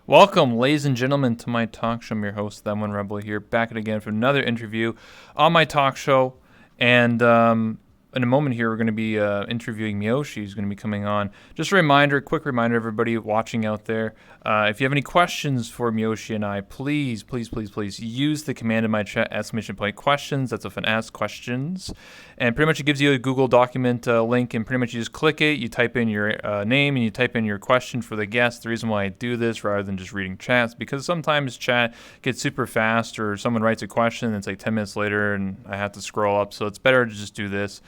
Welcome, ladies and gentlemen, to my talk show. I'm your host, That One Rebel, here, back at again for another interview on my talk show. And in a moment here, we're going to be interviewing Mioshi, who's going to be coming on. Just a reminder, quick reminder, everybody watching out there, if you have any questions for Mioshi and I, please use the command in my chat, exclamation point questions. That's often asked questions. And pretty much it gives you a Google document link, and pretty much you just click it, you type in your name, and you type in your question for the guest. The reason why I do this rather than just reading chats, because sometimes chat gets super fast, or someone writes a question and it's like 10 minutes later and I have to scroll up, so it's better to just do this.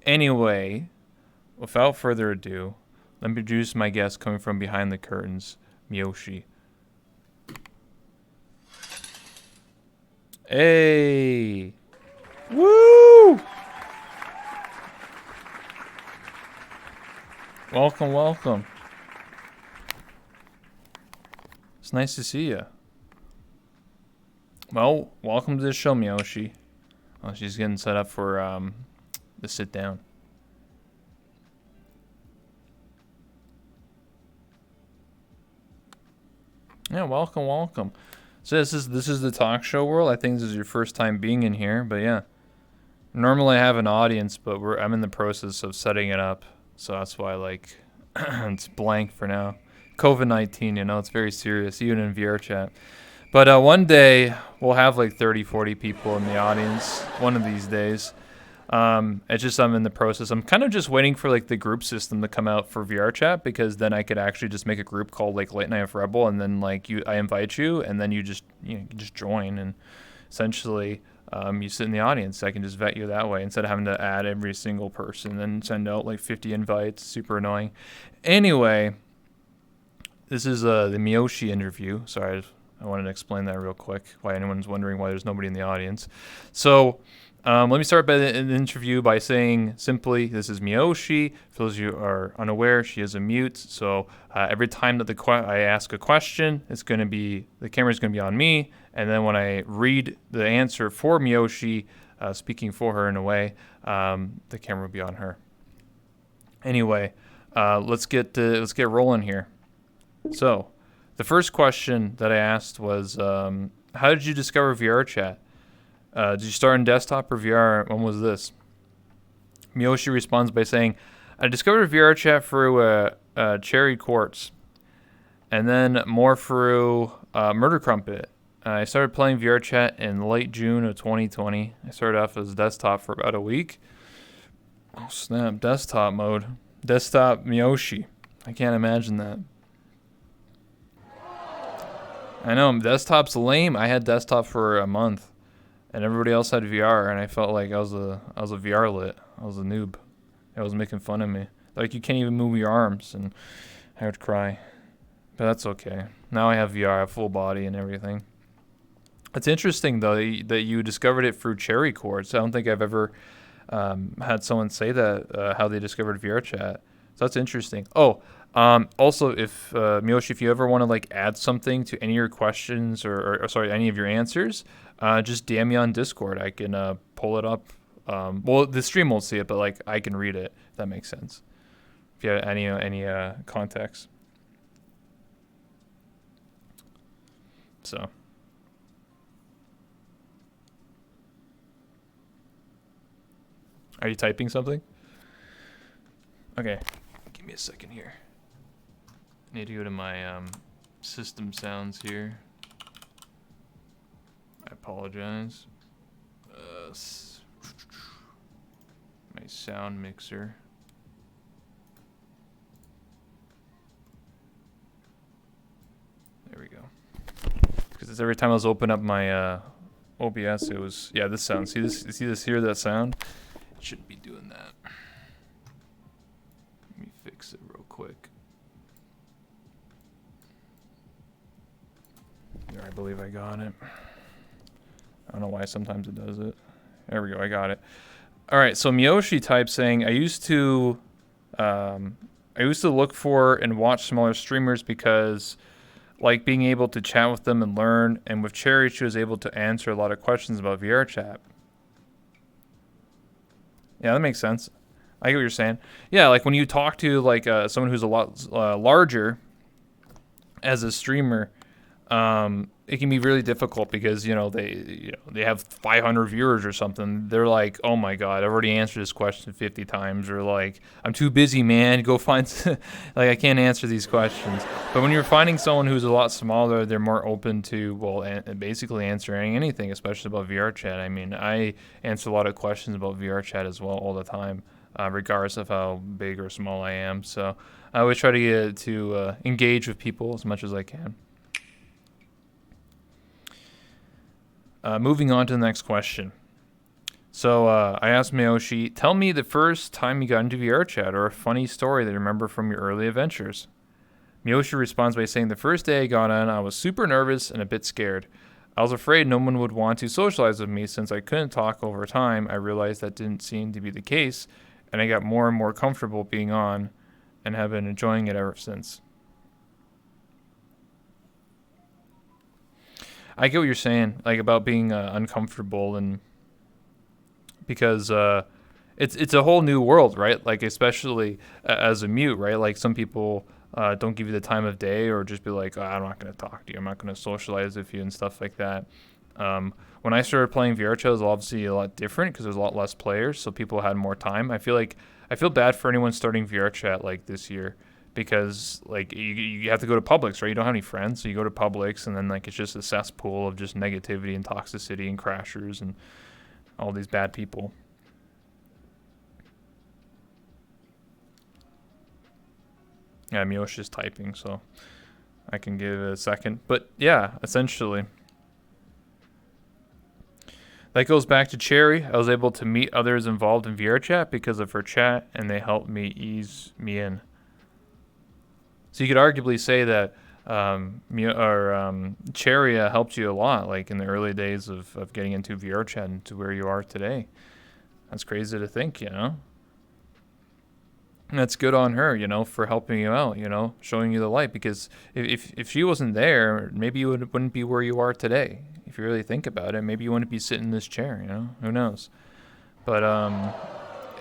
Anyway, without further ado, let me introduce my guest coming from behind the curtains, Mioshi. Hey! Woo! Welcome. It's nice to see you. Well, welcome to the show, Mioshi. Oh, she's getting set up for the sit down. Yeah, welcome. So this is the talk show world. I think this is your first time being in here, but yeah. Normally I have an audience, but I'm in the process of setting it up, so that's why it's blank for now. COVID-19, it's very serious, even in VR chat. But one day we'll have 30, 40 people in the audience. One of these days. It's just I'm in the process. I'm kind of just waiting for the group system to come out for VR chat, because then I could actually just make a group called Late Night of Rebel, and then I invite you, and then you just join, and essentially you sit in the audience. I can just vet you that way instead of having to add every single person and send out 50 invites. Super annoying. Anyway, this is the Mioshi interview. Sorry, I wanted to explain that real quick, why anyone's wondering why there's nobody in the audience. So let me start by the interview by saying simply, this is Mioshi. For those of you who are unaware, she is a mute. So every time that I ask a question, the camera is going to be on me. And then when I read the answer for Mioshi, speaking for her in a way, the camera will be on her. Anyway, let's get rolling here. So the first question that I asked was, how did you discover VR chat? Did you start in desktop or VR? When was this? Mioshi responds by saying, I discovered VR chat through Cherry Quartz, and then more through Murder Crumpet. I started playing VR chat in late June of 2020. I started off as desktop for about a week. Oh snap, desktop mode. Desktop Mioshi. I can't imagine that. I know, desktop's lame. I had desktop for a month, and everybody else had VR, and I felt like I was a VR lit. I was a noob. It was making fun of me. You can't even move your arms, and I would cry. But that's okay. Now I have VR, I have full body and everything. It's interesting, though, that you discovered it through Cherry Quartz. I don't think I've ever had someone say that, how they discovered VR chat. So that's interesting. Oh, also, if Mioshi, if you ever want to add something to any of your questions or any of your answers, just DM me on Discord. I can pull it up. Well, the stream won't see it, but I can read it. If that makes sense. If you have any context. So. Are you typing something? Okay. Give me a second here. I need to go to my system sounds here. I apologize. My sound mixer. There we go. Because every time I was opening up my OBS, it was this sound. See this here? That sound? It shouldn't be doing that. Let me fix it real quick. There, I believe I got it. I don't know why sometimes it does it. There we go, I got it. All right, so Mioshi types saying, I used to look for and watch smaller streamers because being able to chat with them and learn, and with Cherry, she was able to answer a lot of questions about VR chat. Yeah, that makes sense. I get what you're saying. Yeah, when you talk to someone who's a lot larger as a streamer, it can be really difficult because they have 500 viewers or something. They're like, oh my god, I've already answered this question 50 times, or like, I'm too busy, man. Go find like, I can't answer these questions. But when you're finding someone who's a lot smaller, they're more open to basically answering anything, especially about VR chat. I mean, I answer a lot of questions about VR chat as well all the time, regardless of how big or small I am. So I always try to get to engage with people as much as I can. Moving on to the next question. So I asked Mioshi, tell me the first time you got into VR chat or a funny story that you remember from your early adventures. Mioshi responds by saying, the first day I got on, I was super nervous and a bit scared. I was afraid no one would want to socialize with me since I couldn't talk over time. I realized that didn't seem to be the case, and I got more and more comfortable being on and have been enjoying it ever since. I get what you're saying, like about being uncomfortable, and because it's a whole new world, right? Like especially as a mute, right? Like some people don't give you the time of day, or just be like, oh, I'm not going to talk to you, I'm not going to socialize with you and stuff like that. When I started playing VR chat, it was obviously a lot different because there's a lot less players, so people had more time. I feel bad for anyone starting VR chat like this year, because like you have to go to Publix, right? You don't have any friends, so you go to Publix, and then like it's just a cesspool of just negativity and toxicity and crashers and all these bad people. Yeah, Miyoshi's typing, so I can give it a second. But yeah, essentially. That goes back to Cherry. I was able to meet others involved in VR chat because of her chat, and they helped me ease me in. So you could arguably say that Cherry helped you a lot, like in the early days of getting into VR chat and to where you are today. That's crazy to think, And that's good on her, for helping you out, showing you the light. Because if she wasn't there, maybe you wouldn't be where you are today. If you really think about it, maybe you wouldn't be sitting in this chair, Who knows? But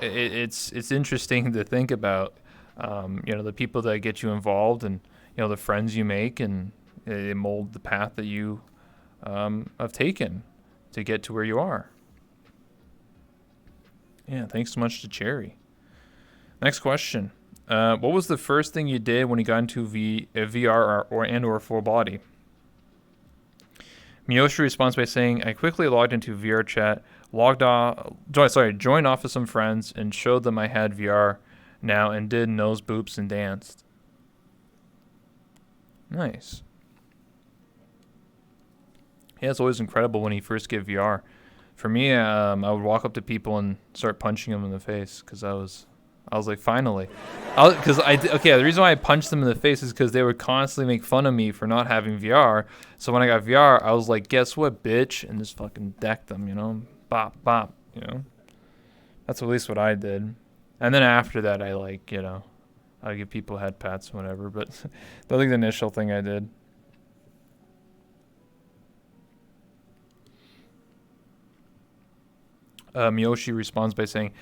it's interesting to think about. The people that get you involved, and the friends you make, and they mold the path that you have taken to get to where you are. Yeah, thanks so much to Cherry. Next question. What was the first thing you did when you got into VR or full body? Mioshi responds by saying, I quickly logged into VR chat, joined off with some friends, and showed them I had VR now and did nose boops and danced. Nice. Yeah, it's always incredible when you first get VR. For me, I would walk up to people and start punching them in the face because I was like, finally. The reason why I punched them in the face is because they would constantly make fun of me for not having VR. So when I got VR, I was like, guess what, bitch? And just fucking decked them, Bop, bop, That's at least what I did. And then after that, I give people head pats and whatever. But that was the initial thing I did. Mioshi responds by saying,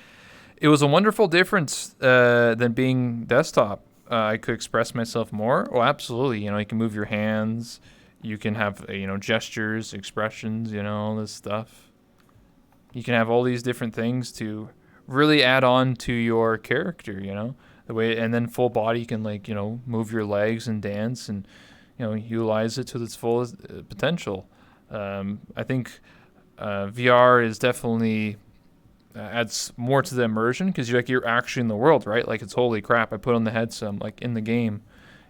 it was a wonderful difference than being desktop. I could express myself more. Oh, absolutely. You can move your hands. You can have, gestures, expressions, all this stuff. You can have all these different things to really add on to your character, the way, and then full body, you can move your legs and dance and, utilize it to its fullest potential. I think VR is definitely adds more to the immersion because you're actually in the world, right? Like it's holy crap. I put on the headset, I'm like in the game.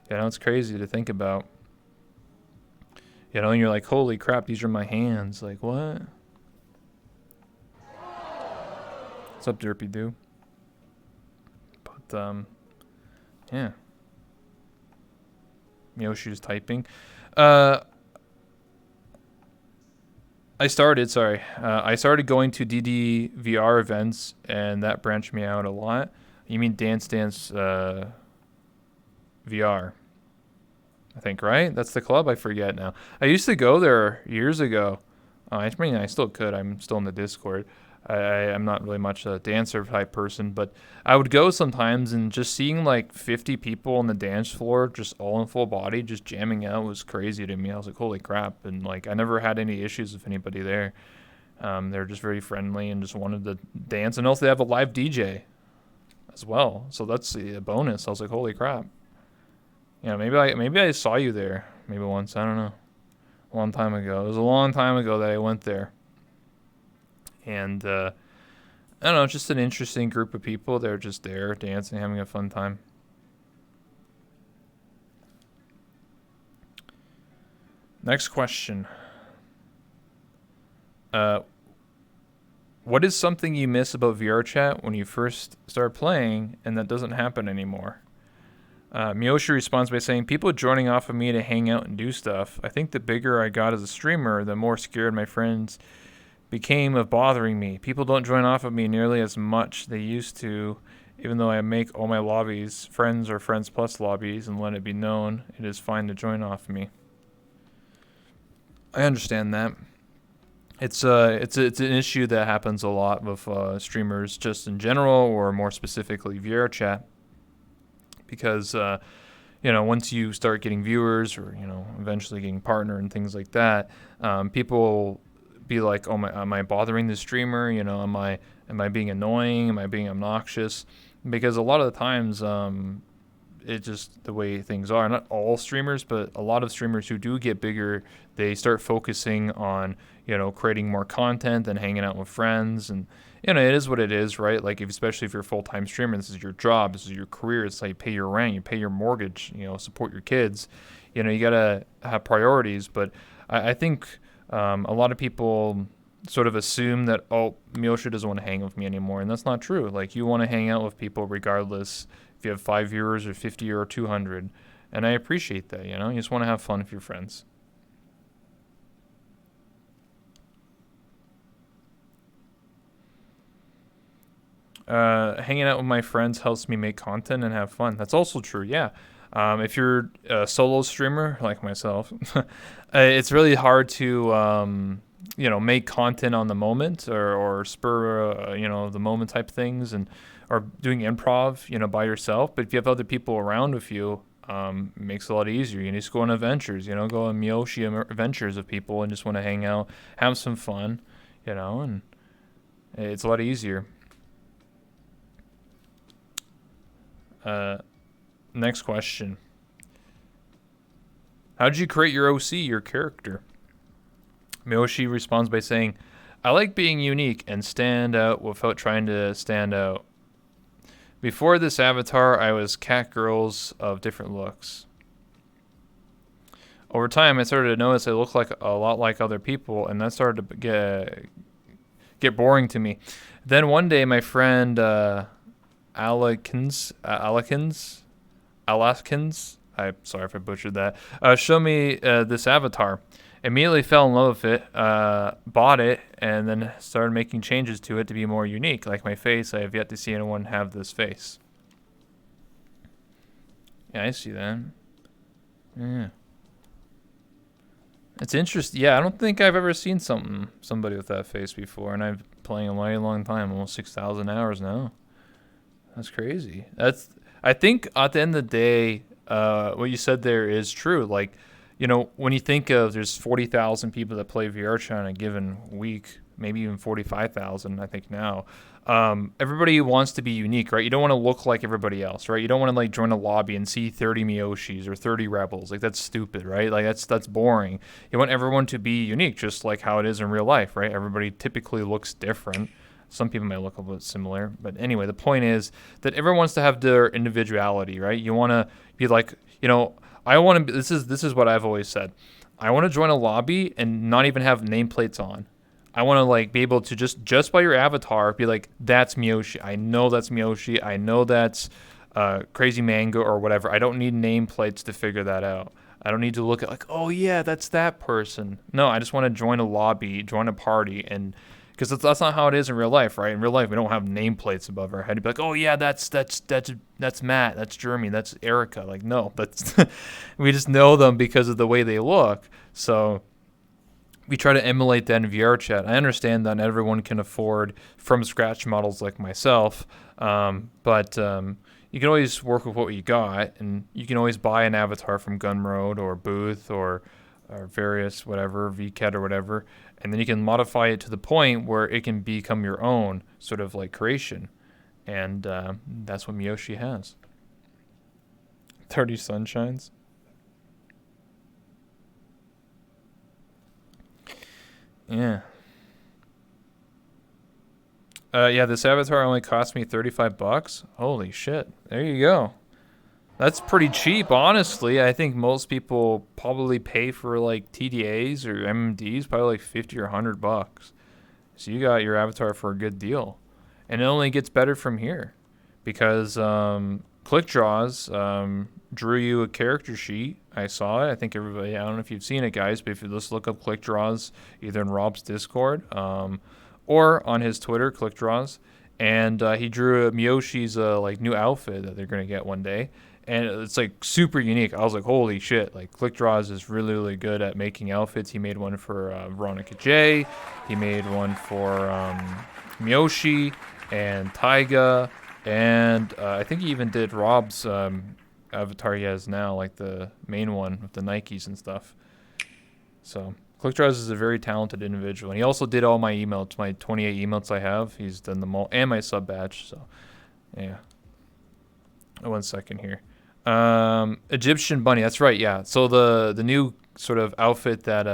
It's crazy to think about. And you're like, holy crap, these are my hands. Like what? What's up, Derpy Doo? But yeah. Yoshi's typing. I started going to DDVR events, and that branched me out a lot. You mean Dance Dance VR, I think, right? That's the club? I forget now. I used to go there years ago. I still could. I'm still in the Discord. I'm not really much a dancer type person, but I would go sometimes, and just seeing like 50 people on the dance floor, just all in full body, just jamming out was crazy to me. I was like, holy crap. And like, I never had any issues with anybody there. They're just very friendly and just wanted to dance. And also they have a live DJ as well. So that's a bonus. I was like, holy crap. Yeah, maybe I saw you there maybe once. I don't know. A long time ago. It was a long time ago that I went there. And I don't know, just an interesting group of people. They're just there dancing, having a fun time. Next question. What is something you miss about VR chat when you first start playing and that doesn't happen anymore? Mioshi responds by saying, people joining off of me to hang out and do stuff. I think the bigger I got as a streamer, the more scared my friends became of bothering me. People don't join off of me nearly as much they used to, even though I make all my lobbies friends or friends plus lobbies and let it be known it is fine to join off of me. I understand that. It's an issue that happens a lot with streamers just in general, or more specifically VR chat, because once you start getting viewers, or eventually getting partner and things like that, people be like, oh, am I bothering the streamer? Am I being annoying? Am I being obnoxious? Because a lot of the times, it's just the way things are. Not all streamers, but a lot of streamers who do get bigger, they start focusing on creating more content and hanging out with friends, and it is what it is, right? Like, especially if you're a full-time streamer, this is your job, this is your career. It's like you pay your rent, you pay your mortgage, support your kids. You gotta have priorities. But I think a lot of people sort of assume that, oh, Mioshi doesn't want to hang with me anymore, and that's not true. Like, you want to hang out with people regardless if you have 5 viewers or 50 or 200, and I appreciate that. You just want to have fun with your friends. Hanging out with my friends helps me make content and have fun. That's also true, yeah. If you're a solo streamer like myself, it's really hard to make content on the moment, or spur the moment type things, or doing improv by yourself. But if you have other people around with you, it makes it a lot easier. You just go on adventures, go on Mioshi adventures with people and just want to hang out, have some fun, and it's a lot easier. Next question. How did you create your OC, your character? Mioshi responds by saying, I like being unique and stand out without trying to stand out. Before this avatar, I was cat girls of different looks. Over time, I started to notice I looked like a lot like other people, and that started to get boring to me. Then one day, my friend Alakins, I'm sorry if I butchered that, showed me this avatar. Immediately fell in love with it, bought it, and then started making changes to it to be more unique. Like my face, I have yet to see anyone have this face. Yeah, I see that. Yeah. It's interesting. Yeah, I don't think I've ever seen somebody with that face before, and I've been playing a very long time, almost 6,000 hours now. That's crazy. I think at the end of the day, what you said there is true. Like, when you think of there's 40,000 people that play VR chat in a given week, maybe even 45,000, I think now. Everybody wants to be unique, right? You don't want to look like everybody else, right? You don't want to like join a lobby and see 30 Miyoshis or 30 Rebels. Like, that's stupid, right? Like, that's boring. You want everyone to be unique, just like how it is in real life, right? Everybody typically looks different. Some people may look a little bit similar, but anyway, the point is that everyone wants to have their individuality, right? You want to be like, I want to be, this is what I've always said. I want to join a lobby and not even have nameplates on. I want to like be able to just by your avatar be like, that's Mioshi. I know that's Mioshi. I know that's Crazy Mango or whatever. I don't need nameplates to figure that out. I don't need to look at like, oh yeah, that's that person. No, I just want to join a lobby, join a party, and because that's not how it is in real life, right? In real life, we don't have nameplates above our head. You'd be like, oh yeah, that's Matt, that's Jeremy, that's Erica. Like, no, that's we just know them because of the way they look. So we try to emulate that in VR chat. I understand that not everyone can afford from scratch models like myself, but you can always work with what you got, and you can always buy an avatar from Gumroad or Booth or various whatever, VCAT or whatever, and then you can modify it to the point where it can become your own sort of like creation, and that's what Mioshi has. 30 sunshines. Yeah. Yeah, this avatar only cost me $35. Holy shit. There you go. That's pretty cheap, honestly. I think most people probably pay for like TDAs or MMDs probably like 50 or $100. So you got your avatar for a good deal. And it only gets better from here because ClickDraws drew you a character sheet. I saw it. I think everybody, I don't know if you've seen it, guys, but if you just look up ClickDraws either in Rob's Discord or on his Twitter, ClickDraws, and he drew a Miyoshi's like new outfit that they're going to get one day. And it's like super unique. I was like, holy shit. Like ClickDraws is really, really good at making outfits. He made one for Veronica J. He made one for Miyoshi and Taiga. And I think he even did Rob's avatar he has now, like the main one with the Nikes and stuff. So ClickDraws is a very talented individual. And he also did all my emotes, my 28 emotes I have. He's done them all, and my sub badge. So, yeah. 1 second here. Egyptian bunny. That's right. Yeah. So the new sort of outfit that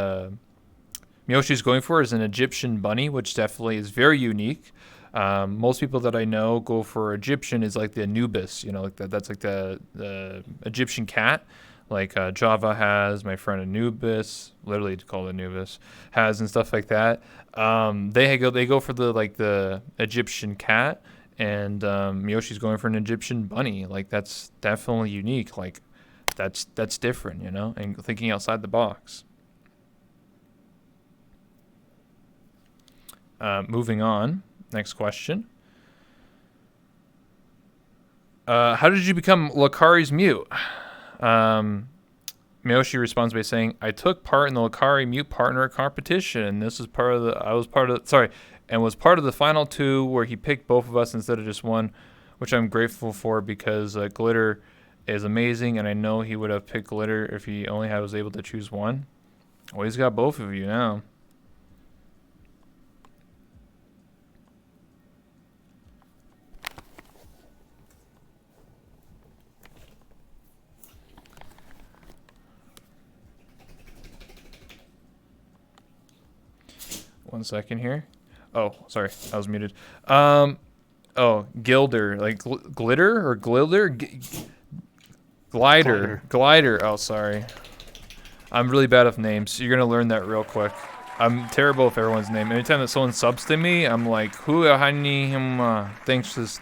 Miyoshi's going for is an Egyptian bunny, which definitely is very unique. Most people that I know go for Egyptian is like the Anubis, you know, like that's like the Egyptian cat, like Java has, my friend Anubis, literally called Anubis, has and stuff like that. They go for the Egyptian cat, and Miyoshi's going for an Egyptian bunny. Like that's definitely unique. Like that's different, you know, and thinking outside the box. Moving on. Next question. How did you become Lacari's mute? Mioshi responds by saying, "I took part in the Lacari mute partner competition, and this is part of the. I was part of. Sorry, and was part of the final two where he picked both of us instead of just one, which I'm grateful for because Glitter is amazing, and I know he would have picked Glitter if he only was able to choose one. Well, he's got both of you now." One second here. Oh, sorry, I was muted. Oh, Gilder, like glitter or glitter, glider. Oh, sorry. I'm really bad with names. You're gonna learn that real quick. I'm terrible with everyone's name. Anytime that someone subs to me, I'm like, who him? Thanks. Just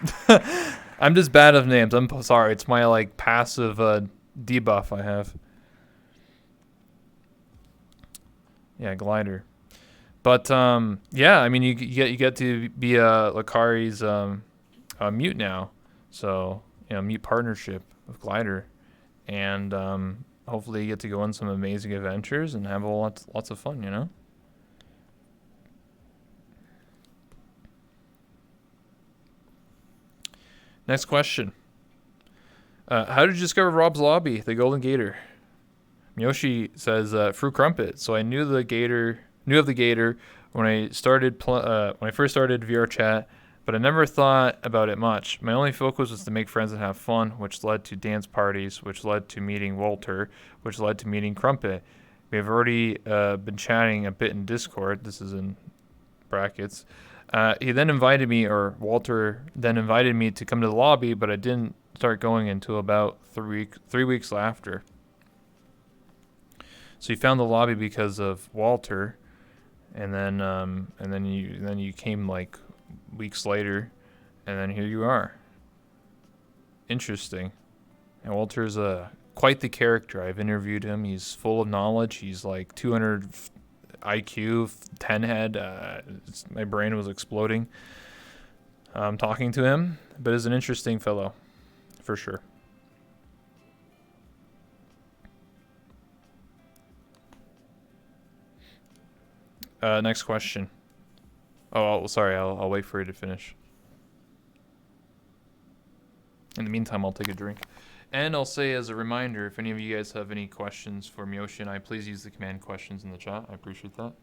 I'm just bad with names. I'm sorry. It's my like passive debuff I have. Yeah, glider. But yeah, I mean, you get to be Lacari's mute now, so you know, mute partnership with Glider, and hopefully you get to go on some amazing adventures and have lots of fun, you know. Next question. How did you discover Rob's Lobby, the Golden Gator? Mioshi says through Crumpet. So I knew of the Gator when I first started VR chat, but I never thought about it much. My only focus was to make friends and have fun, which led to dance parties, which led to meeting Walter, which led to meeting Crumpet. We have already been chatting a bit in Discord. This is in brackets. Walter then invited me to come to the lobby, but I didn't start going until about 3 weeks after. So you found the lobby because of Walter. And then you came like weeks later, and then here you are. Interesting. And Walter's quite the character. I've interviewed him. He's full of knowledge. He's like 200 IQ, 10 head. My brain was exploding talking to him, but he's an interesting fellow, for sure. Next question. Oh, sorry. I'll wait for you to finish. In the meantime, I'll take a drink. And I'll say as a reminder, if any of you guys have any questions for Mioshi and I, please use the command questions in the chat. I appreciate that.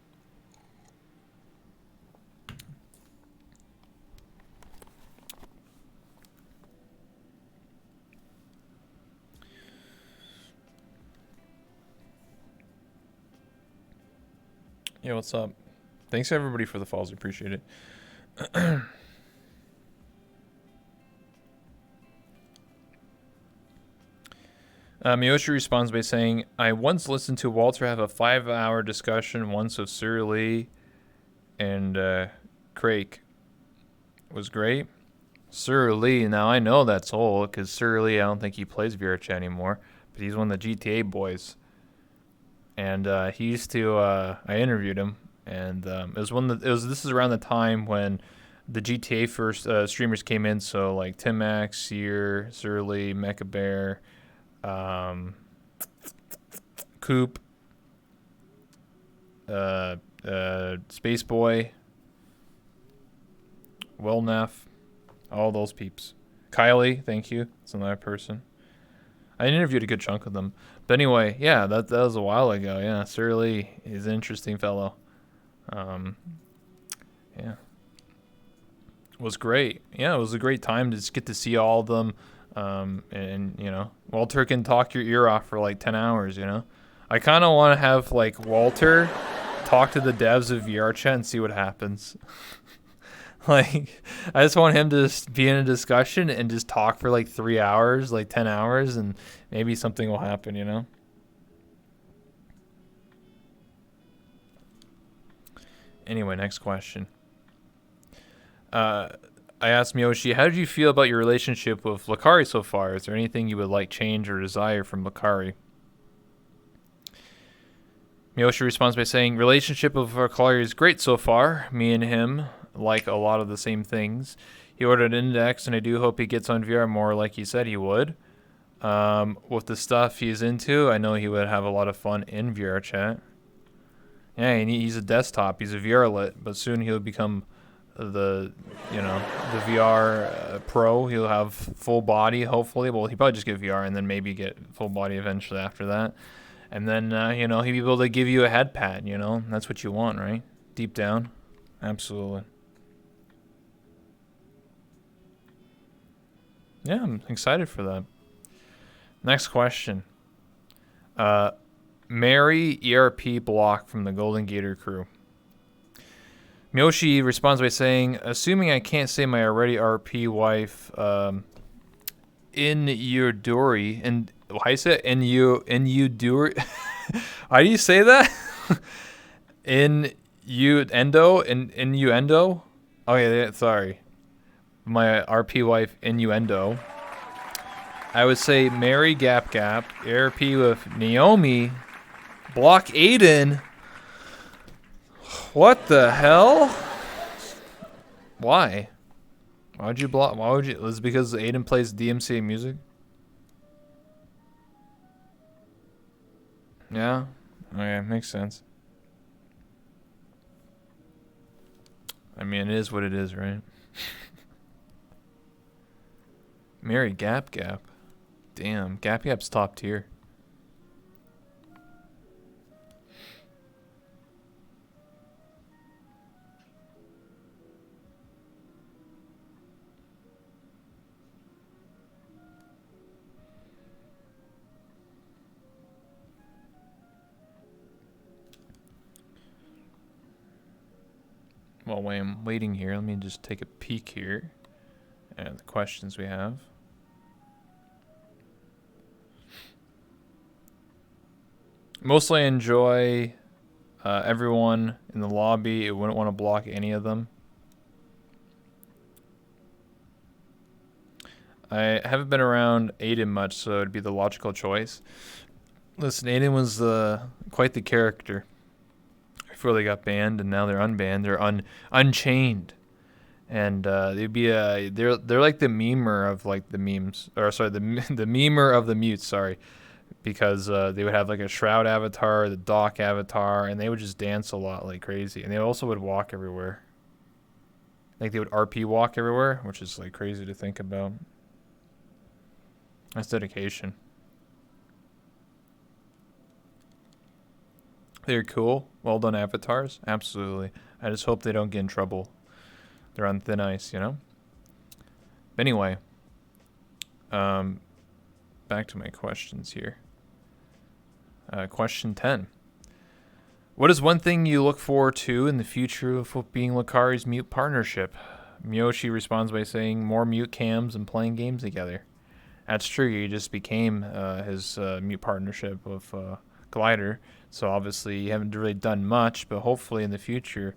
Yeah, what's up? Thanks everybody for the follows. Appreciate it. Mioshi responds by saying, I once listened to Walter have a 5-hour discussion once of Sir Lee and Craig. Was great. Sir Lee, now I know that's old because Sir Lee, I don't think he plays VRChat anymore, but he's one of the GTA boys. And he used to, I interviewed him, and this is around the time when the GTA first streamers came in, so like Tim Max, Sear, Sir Lee, Mecha Bear, Coop, Space Boy, Wellneff, all those peeps. Kylie, thank you. That's another person. I interviewed a good chunk of them. But anyway, yeah, that was a while ago. Yeah, Sir Lee is an interesting fellow. Yeah. It was great. Yeah, it was a great time to just get to see all of them. And you know, Walter can talk your ear off for like 10 hours, you know. I kind of want to have like Walter talk to the devs of VRChat and see what happens. Like, I just want him to just be in a discussion and just talk for like 3 hours, like 10 hours, and maybe something will happen, you know? Anyway, next question. I asked Mioshi, how did you feel about your relationship with Lacari so far? Is there anything you would like change or desire from Lacari? Mioshi responds by saying, relationship with Lacari is great so far. Me and him like a lot of the same things. He ordered an index, and I do hope he gets on VR more like he said he would. With the stuff he's into, I know he would have a lot of fun in VRChat. Yeah, and he's a desktop. He's a VR lit, but soon he'll become the VR pro. He'll have full body, hopefully. Well, he'll probably just get VR and then maybe get full body eventually after that. And then, he'll be able to give you a head pat, you know? That's what you want, right? Deep down. Absolutely. Yeah, I'm excited for that. Next question. Mary ERP block from the Golden Gator crew. Mioshi responds by saying, assuming I can't say my already RP wife, in your dory, and how do you say it? In you dory? How do you say that? In you endo? In you endo? Oh yeah, sorry. My RP wife innuendo. I would say Mary Gap RP with Naomi, block Aiden. What the hell? Why? Why would you block? Why would you? Was it because Aiden plays DMCA music? Yeah. Okay, makes sense. I mean, it is what it is, right? Mary Gap. Damn, Gap's top tier. Well, while I'm waiting here, let me just take a peek here at the questions we have. Mostly I enjoy everyone in the lobby. I wouldn't want to block any of them. I haven't been around Aiden much, so it'd be the logical choice. Listen, Aiden was quite the character before they got banned, and now they're unbanned. They're unchained, and they'd be they're like the memer of like the memes, or sorry, the memer of the mutes. Sorry, because they would have like a Shroud avatar, the Doc avatar, and they would just dance a lot like crazy. And they also would walk everywhere. Like they would RP walk everywhere, which is like crazy to think about. That's dedication. They're cool. Well done avatars. Absolutely. I just hope they don't get in trouble. They're on thin ice, you know? But anyway. Back to my questions here. Question 10. What is one thing you look forward to in the future of being Lacari's mute partnership? Mioshi responds by saying more mute cams and playing games together. That's true. You just became his mute partnership with Glider. So obviously you haven't really done much, but hopefully in the future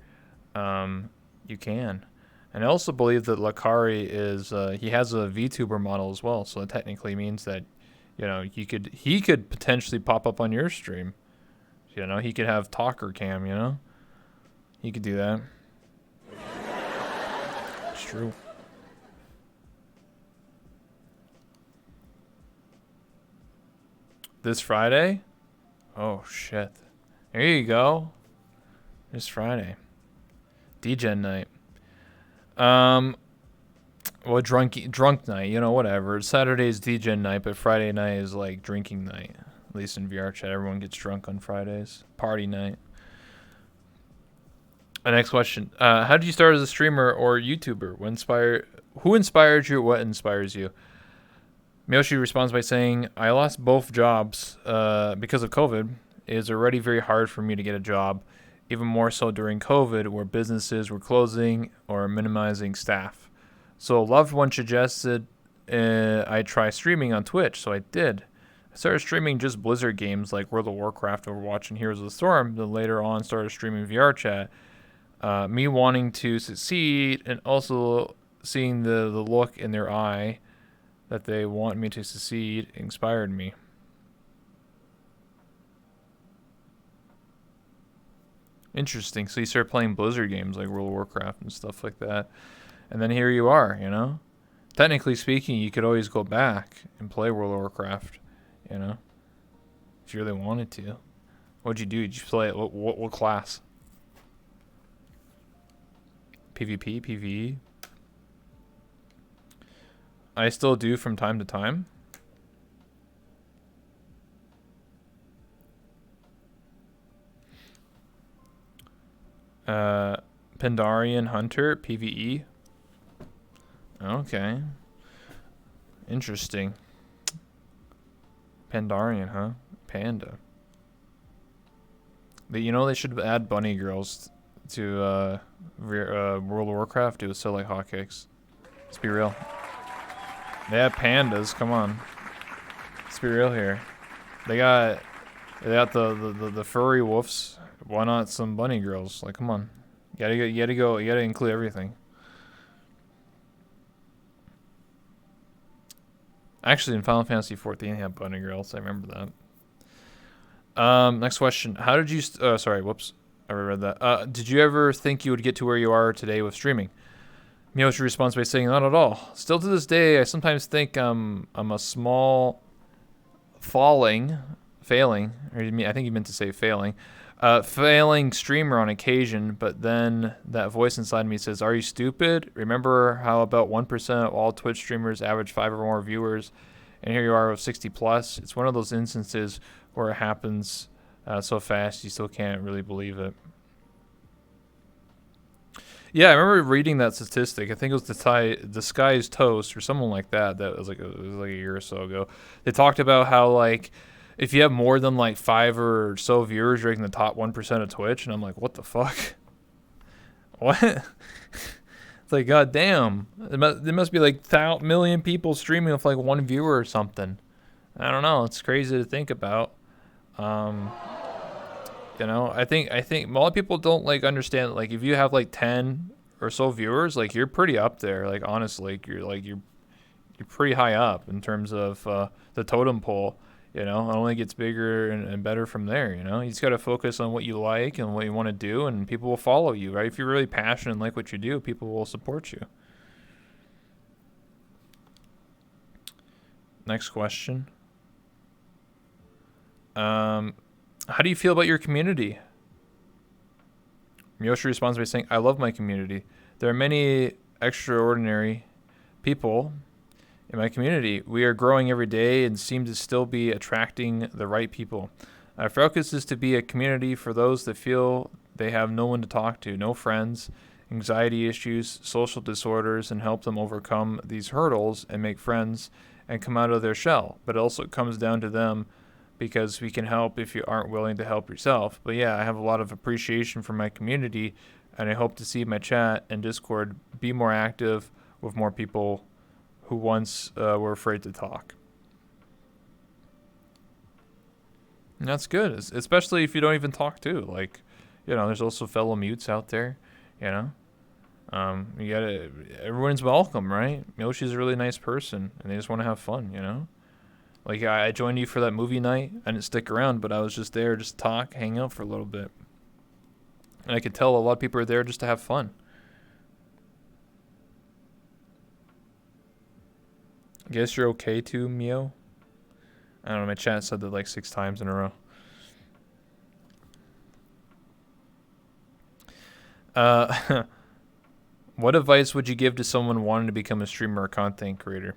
you can. And I also believe that Lacari is he has a VTuber model as well, so it technically means that he could potentially pop up on your stream. He could have talker cam, He could do that. It's true. This Friday? Oh shit. There you go. This Friday. DGen night. Well, drunk night, whatever. Saturday's DGen night, but Friday night is like drinking night. At least in VR chat, everyone gets drunk on Fridays. Party night. Next question. How did you start as a streamer or YouTuber? Who inspired you? What inspires you? Mioshi responds by saying, I lost both jobs because of COVID. It is already very hard for me to get a job, even more so during COVID where businesses were closing or minimizing staff. So a loved one suggested I try streaming on Twitch, so I did. I started streaming just Blizzard games like World of Warcraft, Overwatch, and Heroes of the Storm, then later on started streaming VR chat. Me wanting to succeed and also seeing the look in their eye that they want me to succeed inspired me. Interesting. So you start playing Blizzard games like World of Warcraft and stuff like that. And then here you are, Technically speaking, you could always go back and play World of Warcraft, if you really wanted to. What'd you do? Did you play it? What class? PvP? PvE? I still do from time to time. Pandarian Hunter, PvE. Okay. Interesting. Pandarian, huh? Panda. But they should add bunny girls to World of Warcraft. It would sell like hotcakes. Let's be real. They have pandas. Come on. Let's be real here. They got the furry wolves. Why not some bunny girls? Like, come on. You gotta include everything. Actually, in Final Fantasy XIV, they have bunny girls. I remember that. Next question. How did you... sorry, whoops. I read that. Did you ever think you would get to where you are today with streaming? Mioshi responds by saying, not at all. Still to this day, I sometimes think I'm a small failing, or I think you meant to say failing, failing streamer on occasion, but then that voice inside me says, are you stupid? Remember how about 1% of all Twitch streamers average 5 or more viewers, and here you are with 60 plus? It's one of those instances where it happens so fast you still can't really believe it. Yeah, I remember reading that statistic. I think it was the Sky's Toast or someone like that. That was like a year or so ago. They talked about how like if you have more than like 5 or so viewers, you're in the top 1% of Twitch, and I'm like, what the fuck? What? It's like, god damn. There must be like million people streaming with like 1 viewer or something. I don't know. It's crazy to think about. I think a lot of people don't like understand, like if you have like 10 or so viewers, like you're pretty up there. Like honestly, you're pretty high up in terms of the totem pole. It only gets bigger and better from there. You just got to focus on what you like and what you want to do, and people will follow you, right? If you're really passionate and like what you do, people will support you. Next question. How do you feel about your community? Mioshi responds by saying, I love my community. There are many extraordinary people in my community. We are growing every day and seem to still be attracting the right people. Our focus is to be a community for those that feel they have no one to talk to, no friends, anxiety issues, social disorders, and help them overcome these hurdles and make friends and come out of their shell. But it also comes down to them because we can help if you aren't willing to help yourself. But yeah, I have a lot of appreciation for my community, and I hope to see my chat and Discord be more active with more people who once were afraid to talk. And that's good, especially if you don't even talk to. Like, there's also fellow mutes out there, you know. Everyone's welcome, right? Yoshi's a really nice person, and they just want to have fun, Like, I joined you for that movie night. I didn't stick around, but I was just there, just talk, hang out for a little bit. And I could tell a lot of people are there just to have fun. I guess you're okay too, Mio. I don't know, my chat said that like 6 times in a row. What advice would you give to someone wanting to become a streamer or content creator?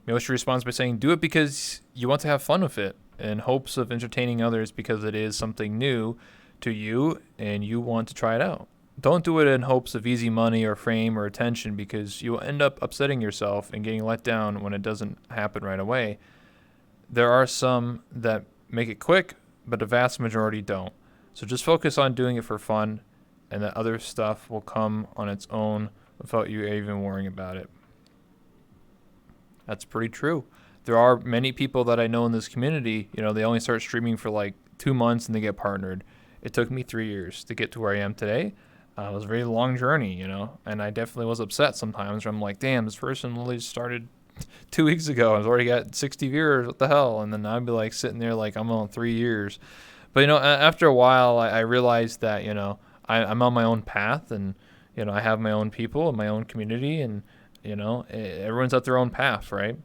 Mioshi responds by saying, do it because you want to have fun with it, in hopes of entertaining others because it is something new to you and you want to try it out. Don't do it in hopes of easy money or fame or attention because you'll end up upsetting yourself and getting let down when it doesn't happen right away. There are some that make it quick, but the vast majority don't. So just focus on doing it for fun, and that other stuff will come on its own without you even worrying about it. That's pretty true. There are many people that I know in this community, they only start streaming for like 2 months and they get partnered. It took me 3 years to get to where I am today. It was a very long journey, and I definitely was upset sometimes where I'm like, damn, this person literally started 2 weeks ago. I've already got 60 viewers. What the hell? And then I'd be like sitting there like I'm on 3 years. But, after a while, I realized that, I'm on my own path and, I have my own people and my own community and, everyone's at their own path, right?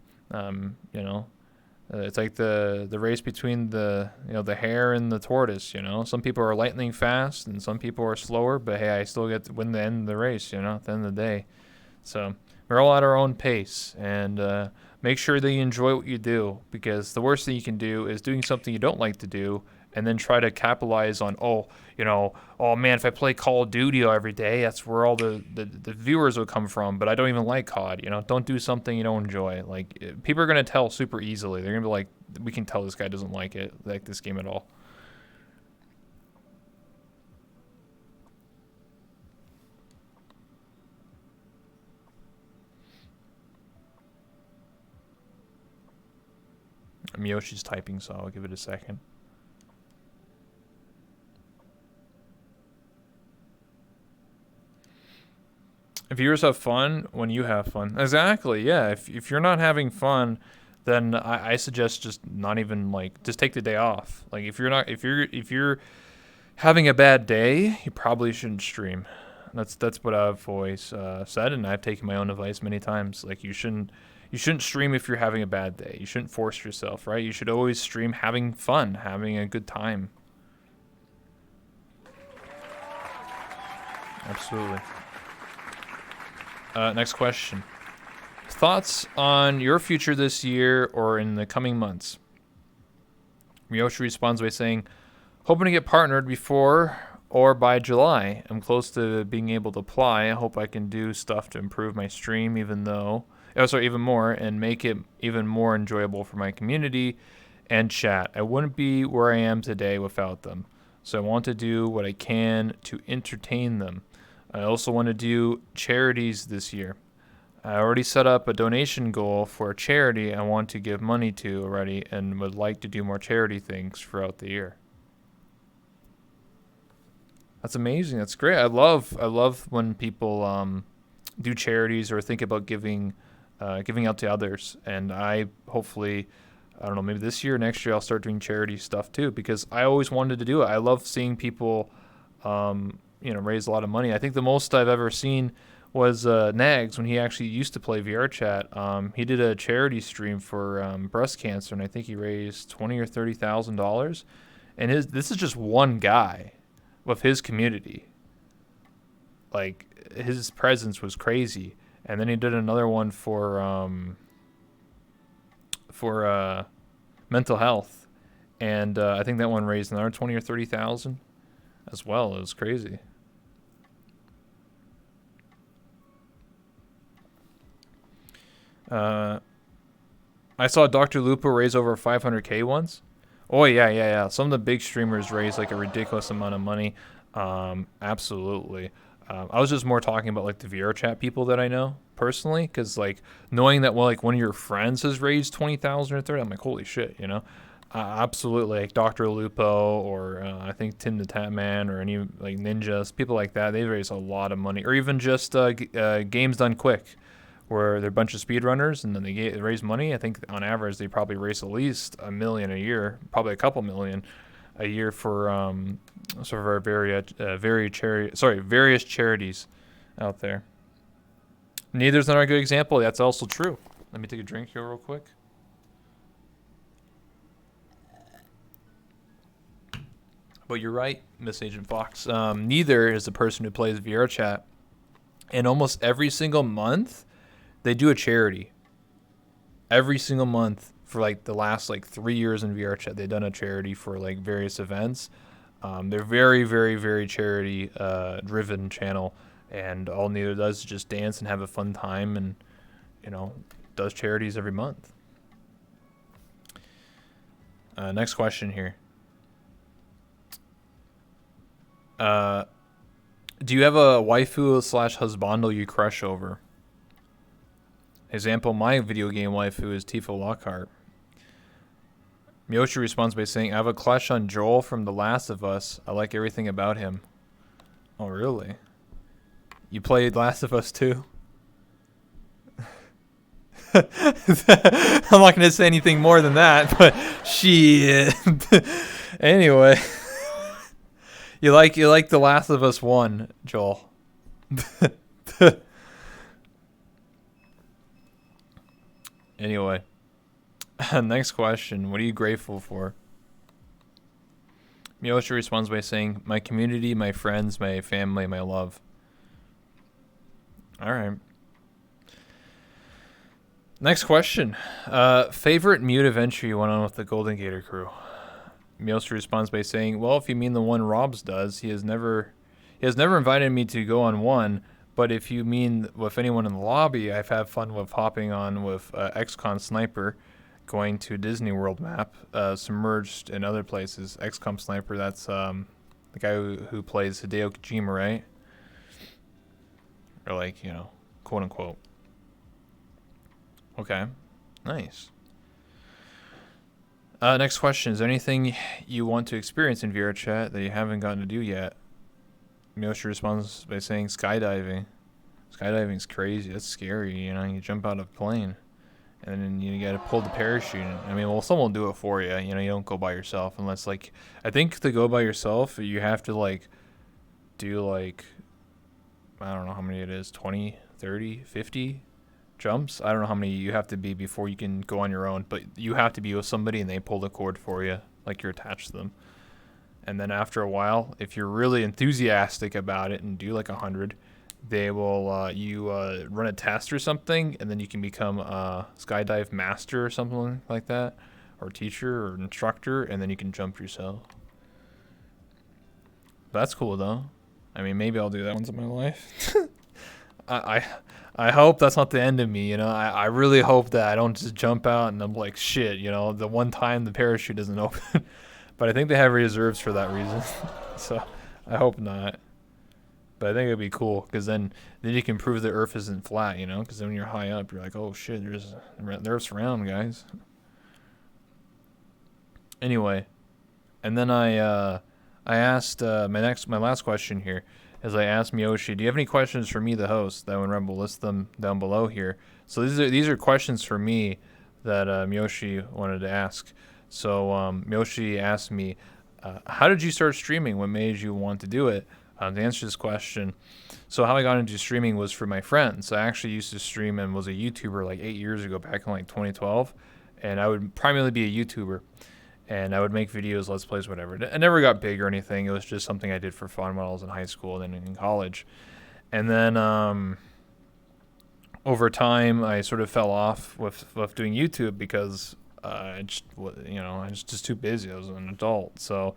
It's like the race between the hare and the tortoise. Some people are lightning fast and some people are slower, but hey, I still get to win the end of the race. At the end of the day, so we're all at our own pace, and make sure that you enjoy what you do, because the worst thing you can do is doing something you don't like to do and then try to capitalize on, oh man, if I play Call of Duty every day, that's where all the viewers will come from, but I don't even like COD. Don't do something you don't enjoy. Like, people are going to tell super easily. They're going to be like, we can tell this guy doesn't like this game at all. Miyoshi's typing, so I'll give it a second. Viewers have fun when you have fun. Exactly, yeah. If you're not having fun, then I suggest just not even just take the day off. Like, if you're having a bad day, you probably shouldn't stream. That's what I've always said, and I've taken my own advice many times. Like, you shouldn't stream if you're having a bad day. You shouldn't force yourself, right? You should always stream having fun, having a good time. Absolutely. Next question. Thoughts on your future this year or in the coming months? Mioshi responds by saying, hoping to get partnered before or by July. I'm close to being able to apply. I hope I can do stuff to improve my stream even more, and make it even more enjoyable for my community and chat. I wouldn't be where I am today without them. So I want to do what I can to entertain them. I also want to do charities this year. I already set up a donation goal for a charity I want to give money to already, and would like to do more charity things throughout the year. That's amazing. That's great. I love when people do charities or think about giving out to others. And I hopefully, I don't know, maybe this year, next year, I'll start doing charity stuff too, because I always wanted to do it. I love seeing people raise a lot of money. I think the most I've ever seen was Nags, when he actually used to play VR chat. He did a charity stream for breast cancer, and I think he raised $20,000 or $30,000. And this is just one guy with his community. Like, his presence was crazy. And then he did another one for mental health, and I think that one raised another 20 or 30,000 as well. It was crazy. I saw Dr. Lupo raise over 500K once. Oh yeah. Some of the big streamers raise like a ridiculous amount of money. Absolutely. I was just more talking about like the VR chat people that I know personally, because like knowing that like one of your friends has raised 20,000 or 30, I'm like, holy shit, you know. Absolutely, like Dr. Lupo or I think Tim the Tap Man or any like ninjas, people like that, they raise a lot of money. Or even just Games Done Quick, where they're a bunch of speedrunners and then they raise money. I think on average they probably raise at least $1 million a year, probably a couple million a year for sort of our various charities out there. Neither's not a good example. That's also true. Let me take a drink here real quick. But you're right, Miss Agent Fox. Neither is the person who plays VR chat. And almost every single month, they do a charity. Every single month for like the last like 3 years in VR chat, they've done a charity for like various events. They're very, very, very charity driven channel, and all Neither does is just dance and have a fun time, and you know, does charities every month. Next question here. Do you have a waifu / husbando you crush over? Example, my video game waifu is Tifa Lockhart. Mioshi responds by saying, I have a crush on Joel from The Last of Us. I like everything about him. Oh, really? You played Last of Us 2? I'm not going to say anything more than that, but shit. Anyway. You like The Last of Us 1, Joel. Anyway. Next question. What are you grateful for? Mioshi responds by saying, my community, my friends, my family, my love. Alright. Next question. Favorite mute adventure you went on with the Golden Gator crew? Mioshi responds by saying, well, if you mean the one Robs does, he has never invited me to go on one, but if you mean with anyone in the lobby, I've had fun with hopping on with XCOM Sniper, going to Disney World map, submerged in other places. XCOM Sniper, that's the guy who plays Hideo Kojima, right? Or like, you know, quote unquote. Okay, nice. Next question. Is there anything you want to experience in VR chat that you haven't gotten to do yet? Mioshi responds by saying skydiving. Skydiving's crazy. That's scary, you know. You jump out of a plane, and then you gotta pull the parachute. I mean, well, someone will do it for you. You know, you don't go by yourself unless, like, I think to go by yourself, you have to, like, do, like, I don't know how many it is, 20, 30, 50 jumps. I don't know how many you have to be before you can go on your own, but you have to be with somebody and they pull the cord for you, like you're attached to them. And then after a while, if you're really enthusiastic about it and do like 100, they will run a test or something, and then you can become a skydive master or something like that, or teacher or instructor, and then you can jump yourself. That's cool though. I mean, maybe I'll do that once in my life. I hope that's not the end of me, you know. I really hope that I don't just jump out and I'm like, shit, you know, the one time the parachute doesn't open. But I think they have reserves for that reason. So I hope not. But I think it'd be cool, because then you can prove the Earth isn't flat, you know. Because then when you're high up, you're like, oh shit, there's the Earth's round, guys. Anyway, and then I asked my last question here is I asked Mioshi, do you have any questions for me, the host? That one Rebel list them down below here. So these are questions for me that Mioshi wanted to ask. So Mioshi asked me, how did you start streaming? What made you want to do it? To answer this question, So how I got into streaming was for my friends. I actually used to stream and was a YouTuber like 8 years ago, back in like 2012, and I would primarily be a YouTuber, and I would make videos, let's plays, whatever. I never got big or anything. It was just something I did for fun when I was in high school and then in college, and then over time I sort of fell off with doing YouTube because I just I was just too busy. I was an adult, so.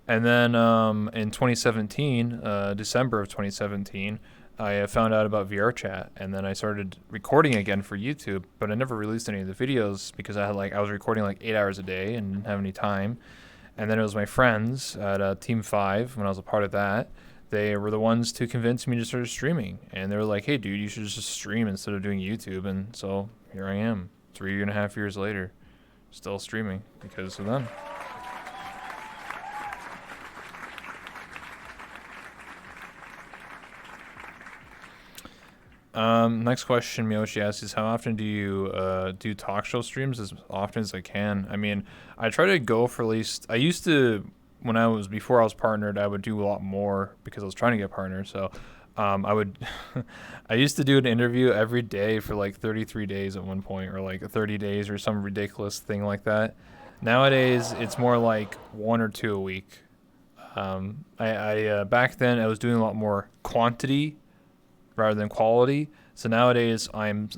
And then in 2017, December of 2017, I found out about VR chat, and then I started recording again for YouTube. But I never released any of the videos because I was recording like 8 hours a day and didn't have any time. And then it was my friends at Team 5 when I was a part of that. They were the ones to convince me to start streaming, and they were like, "Hey, dude, you should just stream instead of doing YouTube." And so here I am, 3.5 years later, still streaming because of them. Next question Mioshi asks is, how often do you do talk show streams? As often as I can. I mean, I try to go for at least. I used to, before I was partnered, I would do a lot more because I was trying to get partnered. So, I would, I used to do an interview every day for like 33 days at one point, or like 30 days, or some ridiculous thing like that. Nowadays, it's more like 1 or 2 a week. I back then I was doing a lot more quantity rather than quality. So nowadays I'm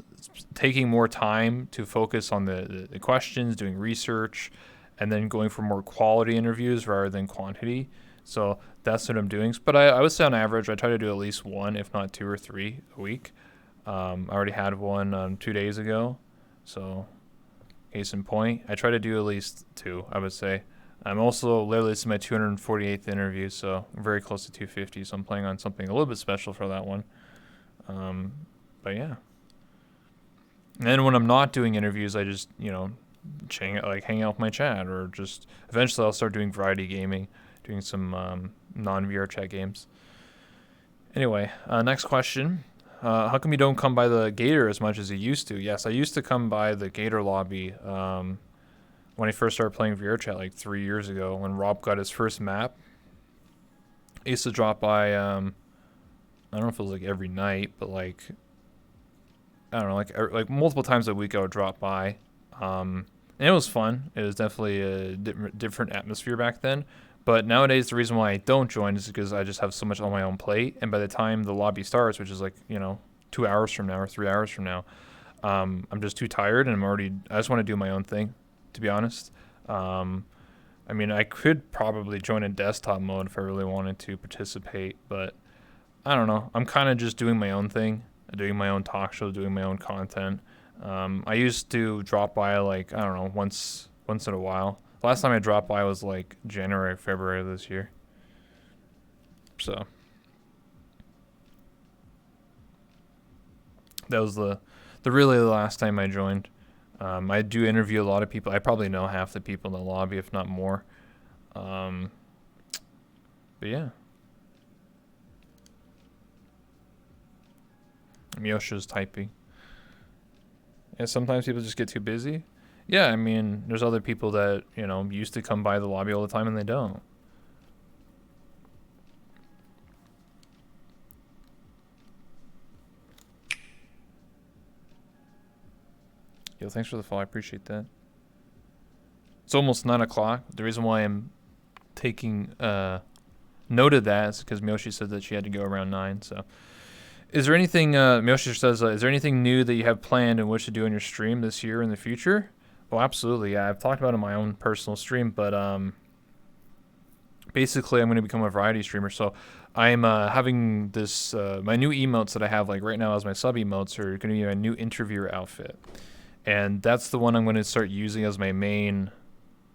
taking more time to focus on the questions, doing research, and then going for more quality interviews rather than quantity. So that's what I'm doing. But I would say on average, I try to do at least one, if not 2 or 3 a week. I already had one 2 days ago. So case in point, I try to do at least 2, I would say. I'm also literally, this is my 248th interview, so I'm very close to 250. So I'm playing on something a little bit special for that one. But yeah. And then when I'm not doing interviews, I just, hang out with my chat, or just eventually I'll start doing variety gaming, doing some non-VR chat games. Anyway, next question. How come you don't come by the Gator as much as you used to? Yes, I used to come by the Gator lobby when I first started playing VR chat like 3 years ago, when Rob got his first map. I used to drop by, I don't know if it was like every night, but like, I don't know, like multiple times a week I would drop by. And it was fun. It was definitely a different atmosphere back then. But nowadays, the reason why I don't join is because I just have so much on my own plate. And by the time the lobby starts, which is like, 2 hours from now or 3 hours from now, I'm just too tired, and I just want to do my own thing, to be honest. I mean, I could probably join in desktop mode if I really wanted to participate, but I don't know. I'm kind of just doing my own thing, doing my own talk show, doing my own content. I used to drop by like, I don't know, once in a while. The last time I dropped by was like January, February of this year. So that was the really the last time I joined. I do interview a lot of people. I probably know half the people in the lobby, if not more. But yeah. Miyoshi's typing. Yeah, sometimes people just get too busy. Yeah, I mean, there's other people that, used to come by the lobby all the time and they don't. Yo, thanks for the follow. I appreciate that. It's almost 9 o'clock. The reason why I'm taking note of that is because Mioshi said that she had to go around 9, so... Is there anything, Mioshi says, is there anything new that you have planned and wish to do on your stream this year in the future? Well, absolutely. Yeah, I've talked about it in my own personal stream, but basically I'm going to become a variety streamer. So I'm having this, my new emotes that I have like right now as my sub emotes are going to be my new interviewer outfit. And that's the one I'm going to start using as my main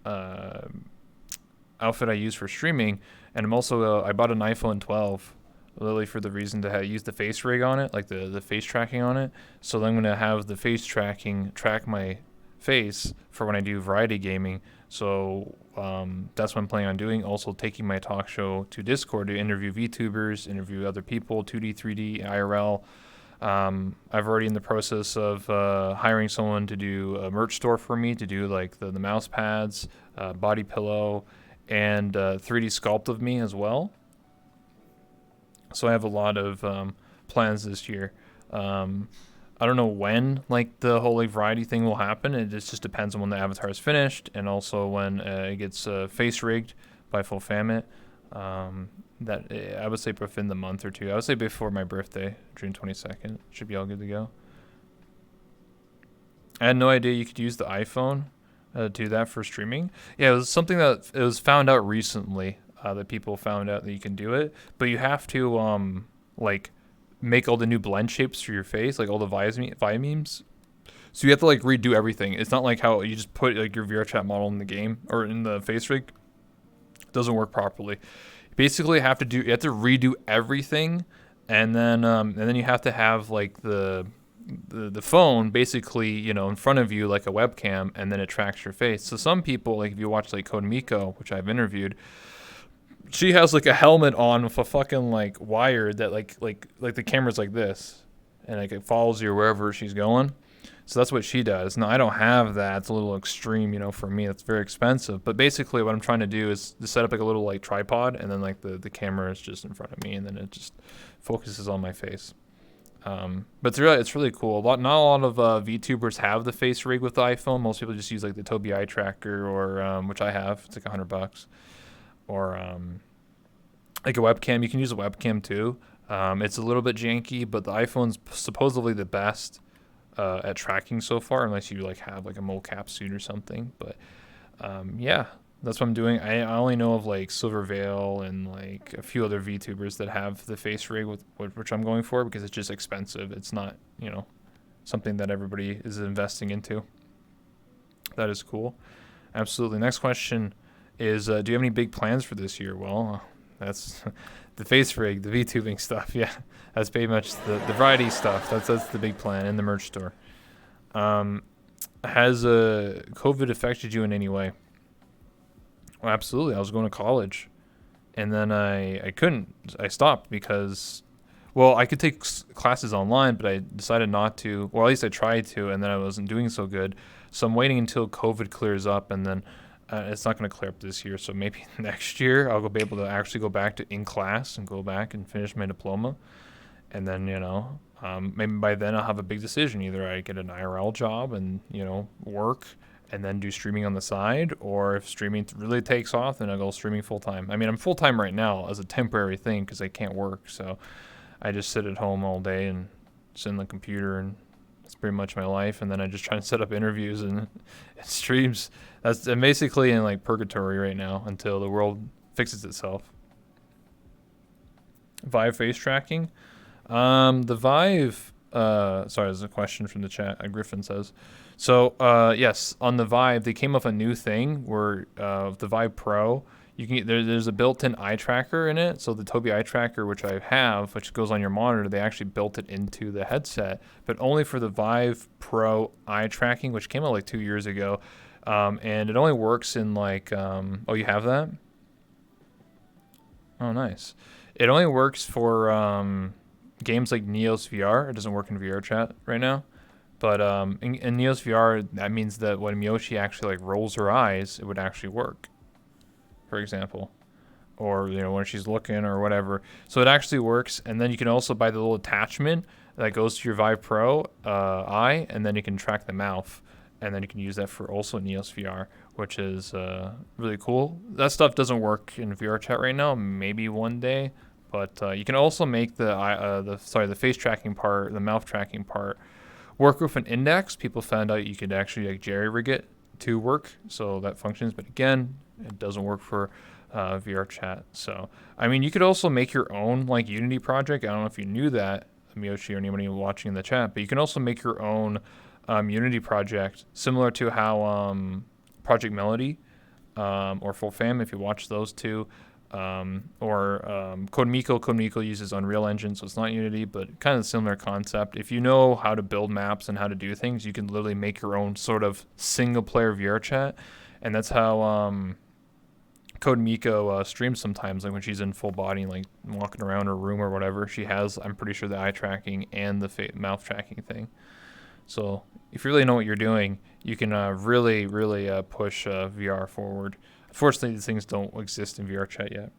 outfit I use for streaming. And I'm also, I bought an iPhone 12. Literally for the reason to use the face rig on it, like the face tracking on it. So then I'm going to have the face tracking track my face for when I do variety gaming. So that's what I'm planning on doing. Also taking my talk show to Discord to interview VTubers, interview other people, 2D, 3D, IRL. I've already in the process of hiring someone to do a merch store for me, to do like the mouse pads, body pillow, and 3D sculpt of me as well. So I have a lot of plans this year. I don't know when like the whole like variety thing will happen. It just depends on when the avatar is finished, and also when it gets face rigged by Full Famine. That I would say within the month or two. I would say before my birthday, June 22nd, should be all good to go. I had no idea you could use the iPhone to do that for streaming. Yeah, it was something that it was found out recently that people found out that you can do it, but you have to like make all the new blend shapes for your face, like all the Vi memes. So you have to like redo everything. It's not like how you just put like your VRChat model in the game or in the face rig. It doesn't work properly. You basically you have to redo everything, and then you have to have like the phone basically, you know, in front of you like a webcam, and then it tracks your face. So some people, like if you watch like Code Miko, which I've interviewed, she has like a helmet on with a fucking like wire that like the camera's like this, and like it follows you wherever she's going. So that's what she does. Now I don't have that. It's a little extreme, you know, for me. It's very expensive. But basically what I'm trying to do is to set up like a little like tripod, and then like the camera is just in front of me, and then it just focuses on my face. But it's really cool. Not a lot of VTubers have the face rig with the iPhone. Most people just use like the Tobii eye tracker, or which I have. It's like $100, or like a webcam. You can use a webcam too. It's a little bit janky, but the iPhone's supposedly the best at tracking so far, unless you like have like a mocap suit or something. But yeah, that's what I'm doing. I only know of like Silver Veil and like a few other VTubers that have the face rig with which I'm going for, because it's just expensive. It's not, you know, something that everybody is investing into. That is cool. Absolutely. Next question is, do you have any big plans for this year? Well, that's the face rig, the VTubing stuff. Yeah, that's pretty much the variety stuff. That's the big plan in the merch store. Has COVID affected you in any way? Well, absolutely. I was going to college, and then I couldn't. I stopped because, well, I could take classes online, but I decided not to. Or at least I tried to, and then I wasn't doing so good. So I'm waiting until COVID clears up, and then it's not going to clear up this year. So maybe next year I'll be able to actually go back to in class and go back and finish my diploma. And then, you know, maybe by then I'll have a big decision. Either I get an IRL job and, you know, work and then do streaming on the side, or if streaming really takes off, then I'll go streaming full time. I mean, I'm full time right now as a temporary thing because I can't work. So I just sit at home all day and sit on the computer, and that's pretty much my life. And then I just try to set up interviews and streams. I'm basically in like purgatory right now until the world fixes itself. Vive face tracking. The Vive, sorry, there's a question from the chat. Griffin says, so yes, on the Vive they came up a new thing where the Vive Pro, you can there's a built-in eye tracker in it. So the Tobii eye tracker, which I have, which goes on your monitor, they actually built it into the headset, but only for the Vive Pro eye tracking, which came out like 2 years ago, and it only works in like oh, you have that? Oh, nice. It only works for games like Neos VR. It doesn't work in VRChat right now, but in Neos VR, that means that when Mioshi actually like rolls her eyes, it would actually work, for example, or you know when she's looking or whatever. So it actually works, and then you can also buy the little attachment that goes to your Vive Pro eye, and then you can track the mouth, and then you can use that for also Neos VR, which is really cool. That stuff doesn't work in VRChat right now. Maybe one day. But you can also make the face tracking part, the mouth tracking part, work with an index. People found out you could actually like jerry rig it to work, so that functions. But again, it doesn't work for VRChat. So I mean, you could also make your own like Unity project. I don't know if you knew that, Mioshi, or anybody watching in the chat, but you can also make your own Unity project, similar to how Project Melody or Full Fam, if you watch those two. Or Code Miko uses Unreal Engine, so it's not Unity, but kind of similar concept. If you know how to build maps and how to do things, you can literally make your own sort of single-player VRChat, and that's how Code Miko streams sometimes, like when she's in full body, like walking around her room or whatever. She has, I'm pretty sure, the eye tracking and the mouth tracking thing. So if you really know what you're doing, you can really push VR forward. Unfortunately, these things don't exist in VRChat yet.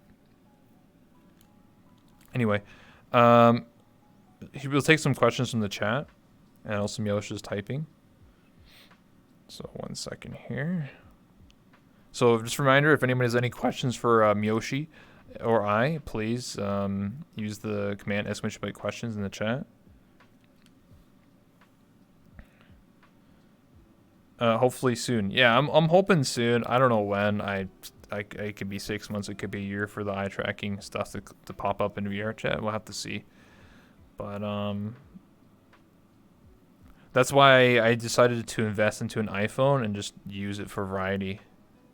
Anyway, we'll take some questions from the chat, and also Mioshi's typing. So 1 second here. So just a reminder, if anyone has any questions for Mioshi or I, please use the command !_ questions in the chat. Hopefully soon. Yeah, I'm hoping soon. I don't know when. It could be 6 months. It could be a year for the eye tracking stuff to pop up in VR chat. We'll have to see. But that's why I decided to invest into an iPhone and just use it for variety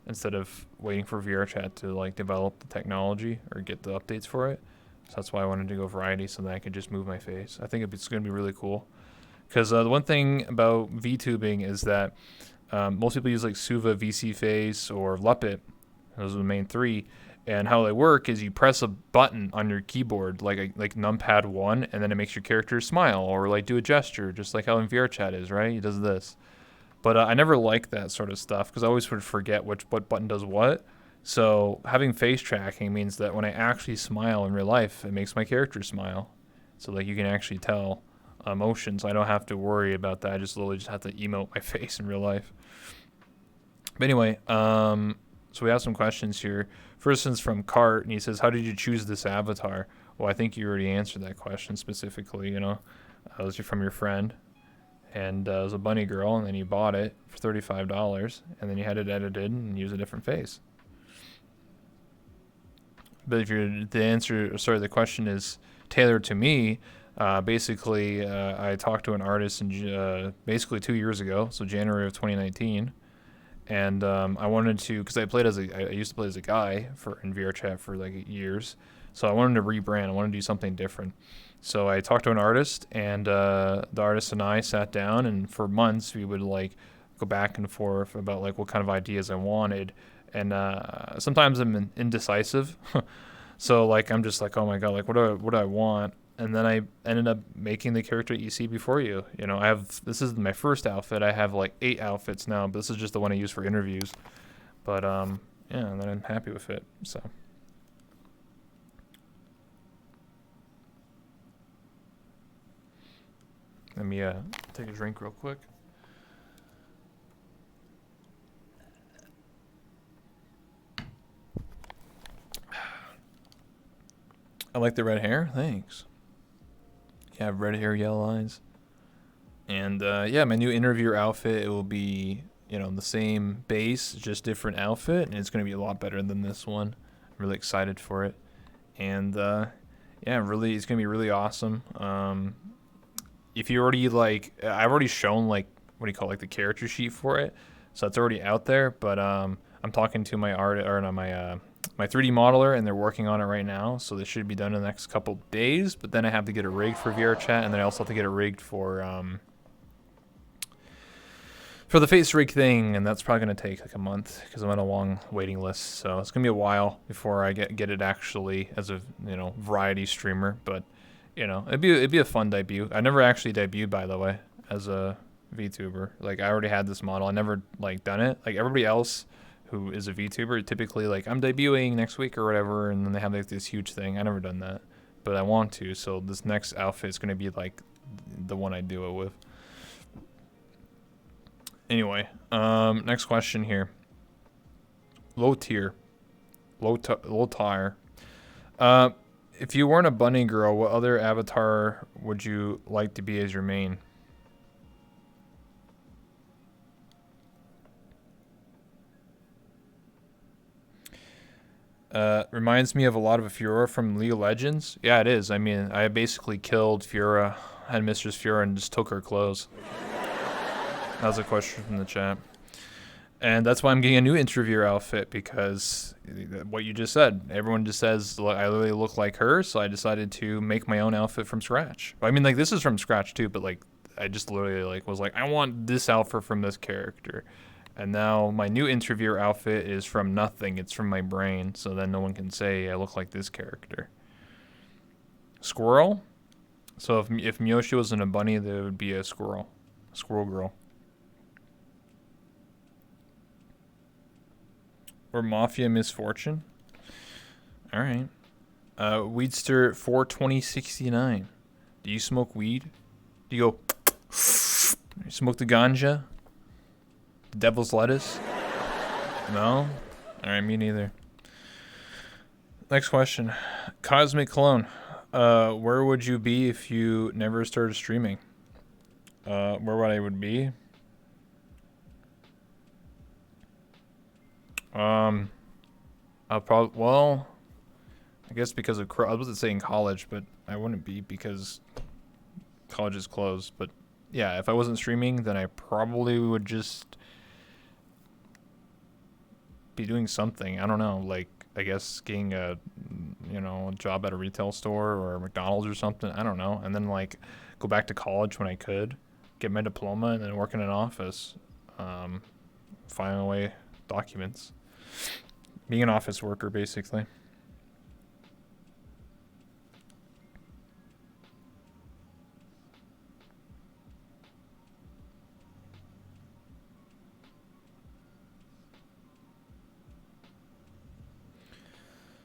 instead of waiting for VR chat to like develop the technology or get the updates for it. So that's why I wanted to go variety so that I could just move my face. I think it's going to be really cool. Because the one thing about VTubing is that most people use like Suva, VC Face, or Luppet. Those are the main three. And how they work is you press a button on your keyboard, like numpad 1, and then it makes your character smile or like do a gesture, just like how in VR chat is, right? It does this. But I never liked that sort of stuff because I always would forget what button does what. So having face tracking means that when I actually smile in real life, it makes my character smile. So like you can actually tell emotions. I don't have to worry about that. I just literally just have to emote my face in real life. But anyway, so we have some questions here. First one's from Cart, and he says, how did you choose this avatar? Well, I think you already answered that question specifically, you know. It was from your friend. And it was a bunny girl, and then you bought it for $35, and then you had it edited and use a different face. But if the question is tailored to me, basically, I talked to an artist basically 2 years ago, so January of 2019, and I wanted to, because I used to play as a guy in VR chat for like years, so I wanted to rebrand. I wanted to do something different. So I talked to an artist, and the artist and I sat down, and for months we would like go back and forth about like what kind of ideas I wanted, and sometimes I'm indecisive. So like I'm just like, oh my god, like what do I want? And then I ended up making the character you see before you. You know, this is my first outfit. I have like 8 outfits now, but this is just the one I use for interviews. But yeah, and then I'm happy with it. So. Let me take a drink real quick. I like the red hair. Thanks. Yeah, I have red hair, yellow eyes. And yeah, my new interviewer outfit, it will be, you know, the same base, just different outfit, and it's going to be a lot better than this one. I'm really excited for it. And yeah, really, it's going to be really awesome. If you already like, I've already shown like, what do you call it, like the character sheet for it, so it's already out there. But I'm talking to my my 3D modeler, and they're working on it right now, so this should be done in the next couple days. But then I have to get it rigged for VR chat, and then I also have to get it rigged for the face rig thing, and that's probably gonna take like a month because I'm on a long waiting list. So it's gonna be a while before I get it actually as a, you know, variety streamer. But you know, it'd be a fun debut. I never actually debuted, by the way, as a VTuber. Like I already had this model. I never like done it. Like everybody else who is a VTuber, typically like I'm debuting next week or whatever, and then they have like this huge thing. I never done that, but I want to. So this next outfit is gonna be like the one I do it with. Anyway, next question here. Low tier. Low tire. If you weren't a bunny girl, what other avatar would you like to be as your main? Reminds me of a lot of Fiora from League of Legends. Yeah, it is. I mean, I basically killed Fiora, had Mistress Fiora, and just took her clothes. That was a question from the chat. And that's why I'm getting a new interviewer outfit, because what you just said. Everyone just says, look, I literally look like her, so I decided to make my own outfit from scratch. I mean, like, this is from scratch, too, but, like, I just literally, like, was like, I want this outfit from this character. And now my new interviewer outfit is from nothing. It's from my brain, so then no one can say I look like this character. Squirrel? So if Mioshi wasn't a bunny, there would be a squirrel. Squirrel girl. Or Mafia Misfortune. All right. Weedster 42069. Do you smoke weed? Do you go... You smoke the ganja? The devil's lettuce? No? Alright, me neither. Next question. Cosmic Clone. Where would you be if you never started streaming? Where would I would be? I'll probably... Well... I guess because of... I wasn't saying college, but I wouldn't be because college is closed. But yeah, if I wasn't streaming, then I probably would just be doing something. I don't know, like, I guess getting a, you know, a job at a retail store or McDonald's or something. I don't know. And then, like, go back to college when I could, get my diploma, and then work in an office, filing away documents. Being an office worker, basically.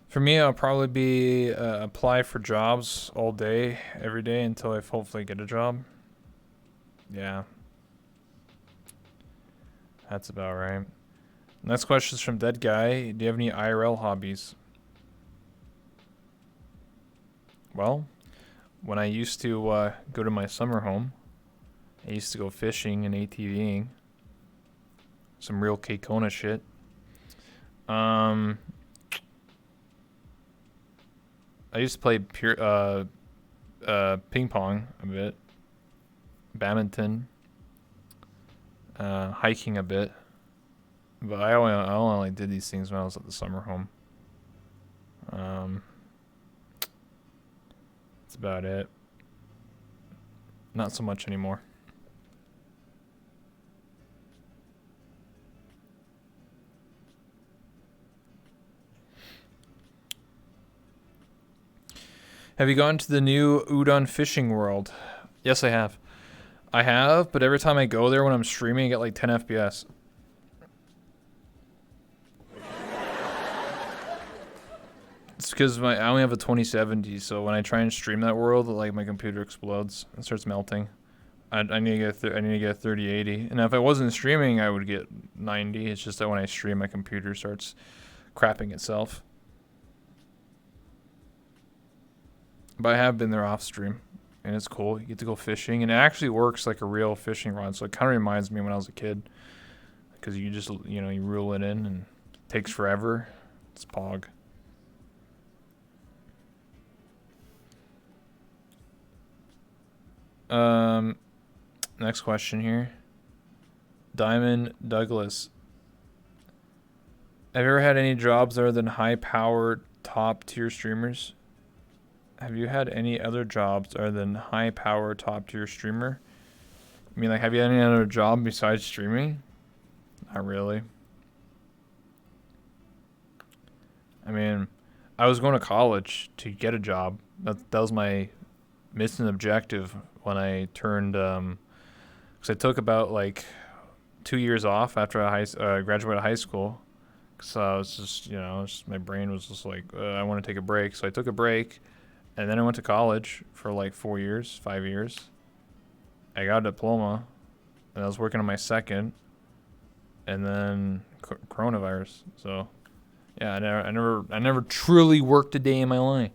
For me, I'll probably be apply for jobs all day, every day until I hopefully get a job. Yeah. That's about right. Next question is from Dead Guy. Do you have any IRL hobbies? Well, when I used to go to my summer home, I used to go fishing and ATVing. Some real K-Kona shit. I used to play ping pong a bit, badminton, hiking a bit, but I only did these things when I was at the summer home. That's about it. Not so much anymore. Have you gone to the new Udon Fishing World? Yes, I have. I have, but every time I go there when I'm streaming, I get like 10 FPS. It's because I only have a 2070, so when I try and stream that world, like my computer explodes and starts melting. I need to get I need to get a 3080, and if I wasn't streaming, I would get 90. It's just that when I stream, my computer starts crapping itself. But I have been there off stream, and it's cool. You get to go fishing, and it actually works like a real fishing rod. So it kind of reminds me when I was a kid, because you just, you know, you reel it in, and it takes forever. It's pog. Next question here. Diamond Douglas. Have you ever had any jobs other than high-powered top-tier streamers? Have you had any other jobs other than high-powered top-tier streamer? I mean, like, have you had any other job besides streaming? Not really. I mean, I was going to college to get a job. That was my mission objective when I turned, because I took about like 2 years off after I graduated high school. So I was just, you know, my brain was just like, I want to take a break. So I took a break, and then I went to college for like 4 years, 5 years. I got a diploma, and I was working on my second, and then coronavirus. So yeah, I never truly worked a day in my life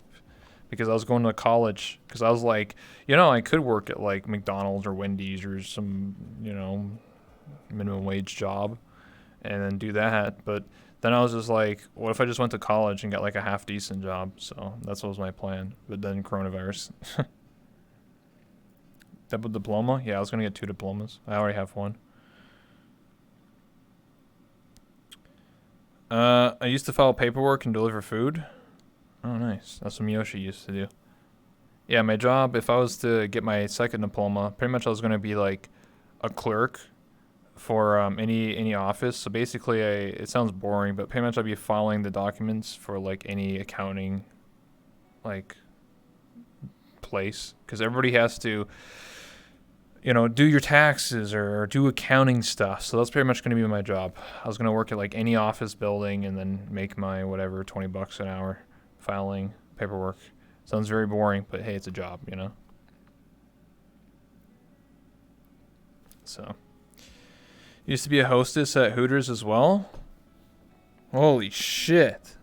because I was going to college. Because I was like, you know, I could work at like McDonald's or Wendy's or some, you know, minimum wage job, and then do that. But then I was just like, what if I just went to college and got like a half decent job? So that's what was my plan. But then coronavirus. Double diploma? Yeah, I was gonna get 2 diplomas. I already have one. I used to file paperwork and deliver food. Oh, nice. That's what Mioshi used to do. Yeah, my job, if I was to get my second diploma, pretty much I was gonna be like a clerk for any office. So basically, it sounds boring, but pretty much I'd be filing the documents for like any accounting like place, because everybody has to, you know, do your taxes or do accounting stuff. So that's pretty much going to be my job. I was going to work at like any office building and then make my whatever $20 an hour filing paperwork. Sounds very boring, but hey, it's a job, you know. So, used to be a hostess at Hooters as well. Holy shit.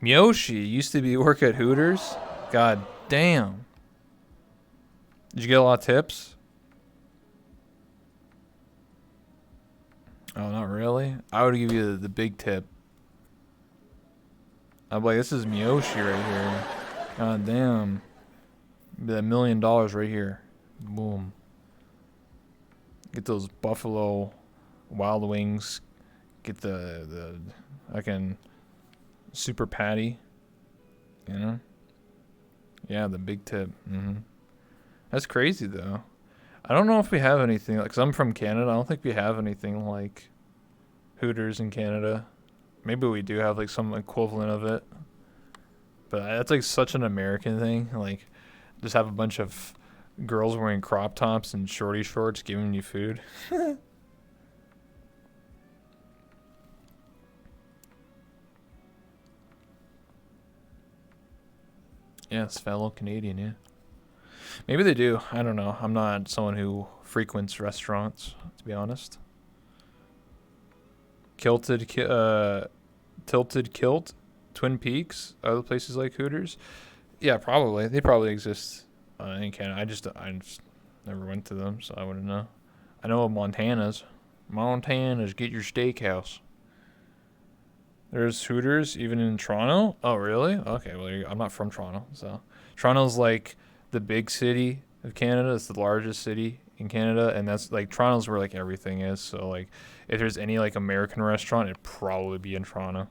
Mioshi used to be work at Hooters. God damn. Did you get a lot of tips? Oh, not really? I would give you the big tip. I'm like, this is Mioshi right here. God damn. That $1 million right here. Boom. Get those Buffalo Wild Wings. Get the fucking super patty. You know? Yeah, the big tip. That's crazy though. I don't know if we have anything like, 'cause I'm from Canada. I don't think we have anything like Hooters in Canada. Maybe we do have like some equivalent of it, but that's like such an American thing. Like, just have a bunch of girls wearing crop tops and shorty shorts giving you food. Yes, fellow Canadian. Yeah, maybe they do. I don't know. I'm not someone who frequents restaurants, to be honest. Tilted Kilt, Twin Peaks, other places like Hooters. Yeah, probably. They probably exist in Canada. I just never went to them, so I wouldn't know. I know of Montana's. Montana's, get your steakhouse. There's Hooters even in Toronto. Oh, really? Okay, well, I'm not from Toronto, so Toronto's like the big city of Canada. It's the largest city in Canada, and that's like Toronto's where like everything is. So like, if there's any like American restaurant, it'd probably be in Toronto.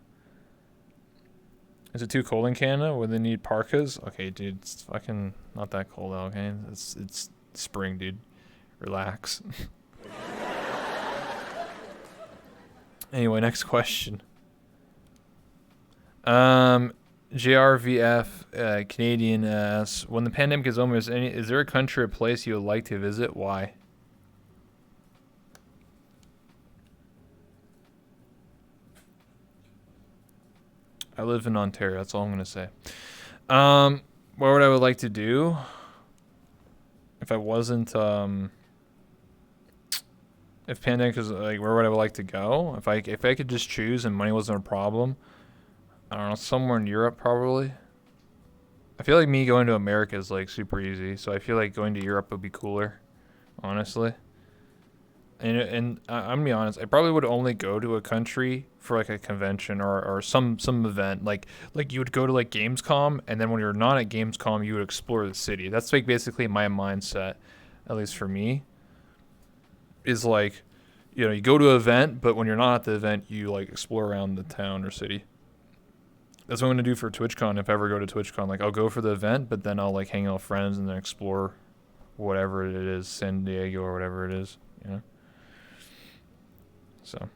Is it too cold in Canada? Would they need parkas? Okay, dude, it's fucking not that cold out. Okay, it's spring, dude. Relax. Anyway, next question. JRVF Canadian asks, when the pandemic is over, is there a country or place you would like to visit? Why? I live in Ontario. That's all I'm gonna say. What would I would like to do if I wasn't if pandemic is like, where would I like to go? If I could just choose and money wasn't a problem, I don't know, somewhere in Europe probably. I feel like me going to America is like super easy, so I feel like going to Europe would be cooler, honestly. And I'm gonna be honest, I probably would only go to a country for like a convention or some event. Like you would go to like Gamescom, and then when you're not at Gamescom, you would explore the city. That's like basically my mindset, at least for me. Is like, you go to an event, but when you're not at the event, you like explore around the town or city. That's what I'm gonna do for TwitchCon if I ever go to TwitchCon. Like, I'll go for the event, but then I'll like hang out with friends and then explore whatever it is, San Diego or whatever it is, So,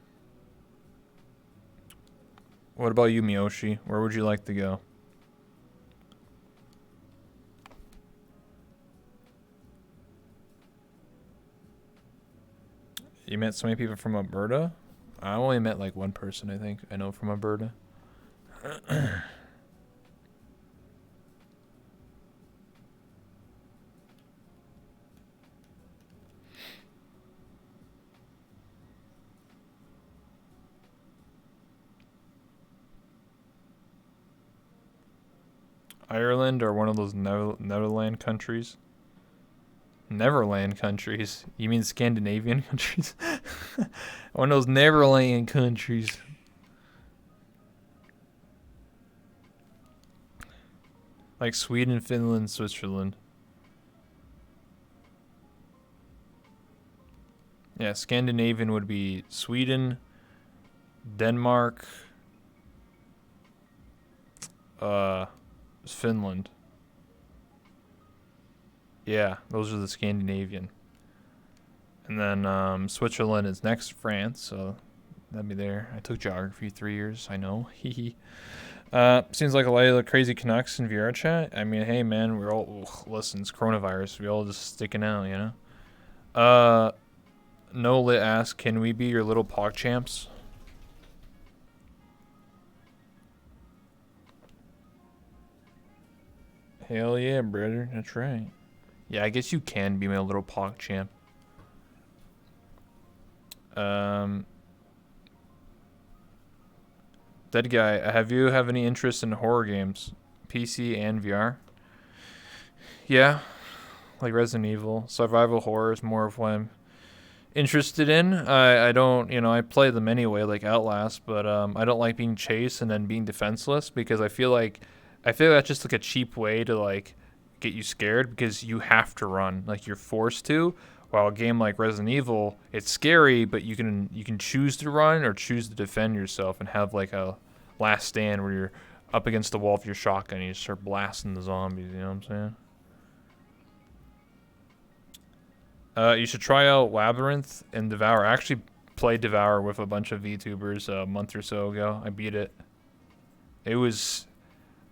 what about you, Mioshi? Where would you like to go? You met so many people from Alberta? I only met like one person, I think. I know from Alberta. Ireland or one of those Netherland countries? Neverland countries? You mean Scandinavian countries? One of those Neverland countries. Like Sweden, Finland, Switzerland. Yeah, Scandinavian would be Sweden, Denmark, Finland. Yeah, those are the Scandinavian. And then Switzerland is next, France, so that'd be there. I took geography 3 years, I know. Seems like a lot of the crazy Canucks in VR chat. I mean, hey man, we're all listen, it's coronavirus. We all just sticking out, No Lit asks, can we be your little POC champs? Hell yeah, brother. That's right. Yeah, I guess you can be my little POC champ. Um, Dead guy, have any interest in horror games, PC and VR? Yeah, like Resident Evil, survival horror is more of what I'm interested in. I don't, I play them anyway, like Outlast, but I don't like being chased and then being defenseless because I feel that's just like a cheap way to like get you scared because you have to run, like you're forced to. While a game like Resident Evil, it's scary, but you can choose to run or choose to defend yourself and have like a last stand where you're up against the wall with your shotgun and you start blasting the zombies. You know what I'm saying? You should try out Labyrinth and Devour. I actually played Devour with a bunch of VTubers a month or so ago. I beat it.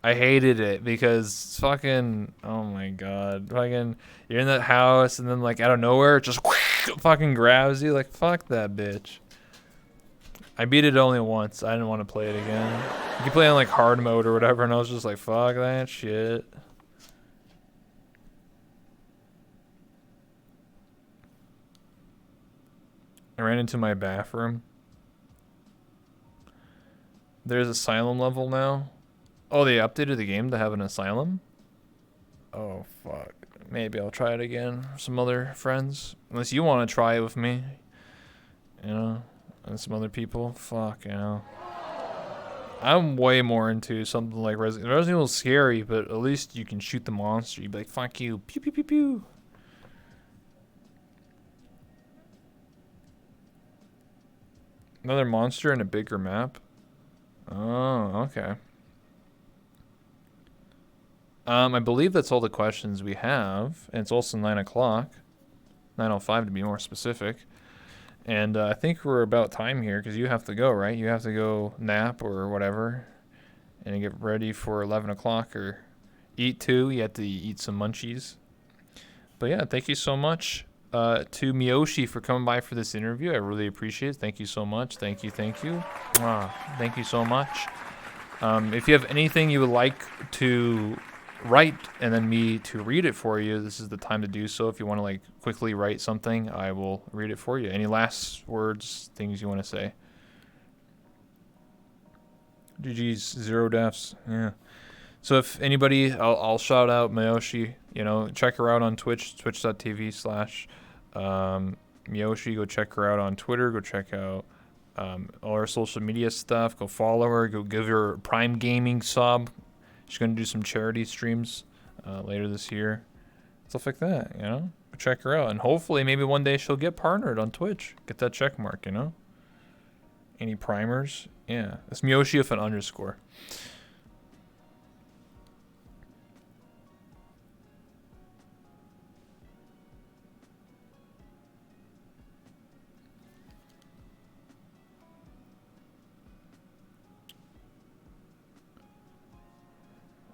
I hated it because fucking, oh my god, fucking, you're in that house and then like out of nowhere, it just fucking grabs you. Like, fuck that bitch. I beat it only once. I didn't want to play it again. You can play on like hard mode or whatever, and I was just like, fuck that shit. I ran into my bathroom. There's asylum level now. Oh, they updated the game to have an asylum? Oh, fuck. Maybe I'll try it again with some other friends. Unless you want to try it with me. And some other people. Fuck, I'm way more into something like Resident Evil's scary, but at least you can shoot the monster. You'd be like, fuck you. Pew, pew, pew, pew. Another monster in a bigger map? Oh, okay. I believe that's all the questions we have. And it's also 9 o'clock. 9:05 to be more specific. And I think we're about time here because you have to go, right? You have to go nap or whatever. And get ready for 11 o'clock or eat too. You have to eat some munchies. But yeah, thank you so much to Mioshi for coming by for this interview. I really appreciate it. Thank you so much. Thank you. Thank you. Thank you so much. If you have anything you would like to write and then me to read it for you, this is the time to do so. If you want to like quickly write something, I will read it for you. Any last words, things you want to say? GG's, 0 deaths. Yeah. So if anybody, I'll shout out Mioshi. Check her out on Twitch, twitch.tv/Mioshi. Go check her out on Twitter. Go check out all her social media stuff. Go follow her. Go give her a Prime Gaming sub. She's going to do some charity streams later this year. Stuff like that, Check her out. And hopefully maybe one day she'll get partnered on Twitch. Get that check mark, Any primers? Yeah. It's Mioshi with an underscore.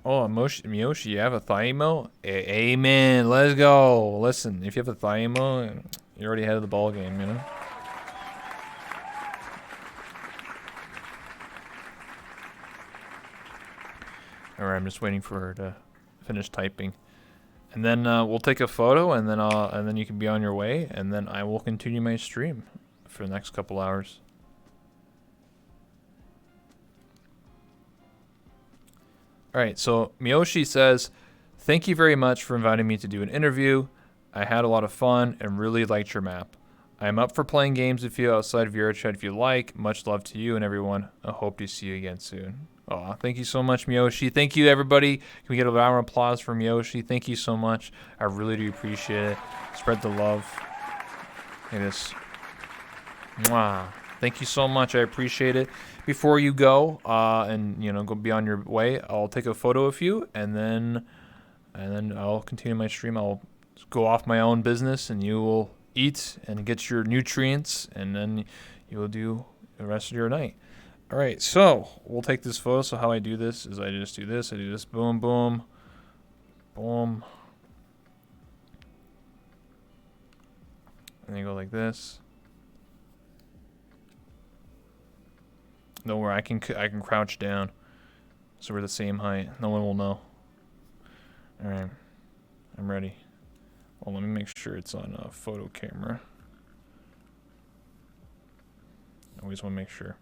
Oh, Mioshi, you have a thigh emo? Amen. Let's go. Listen, if you have a thigh emo, you're already ahead of the ball game, Alright, I'm just waiting for her to finish typing. And then we'll take a photo, and then you can be on your way, and then I will continue my stream for the next couple hours. Alright, so Mioshi says, thank you very much for inviting me to do an interview. I had a lot of fun and really liked your map. I am up for playing games with you outside of your chat if you like. Much love to you and everyone. I hope to see you again soon. Aw, thank you so much, Mioshi. Thank you, everybody. Can we get a round of applause for Mioshi? Thank you so much. I really do appreciate it. Spread the love. Look at this. Mwah. Thank you so much. I appreciate it. Before you go, and go be on your way, I'll take a photo of you, and then I'll continue my stream. I'll go off my own business, and you will eat and get your nutrients, and then you will do the rest of your night. All right, so we'll take this photo. So how I do this is I just do this. I do this. Boom, boom, boom, and then go like this. Nowhere I can crouch down, so we're the same height. No one will know. All right, I'm ready. Well, let me make sure it's on a photo camera. always want to make sure.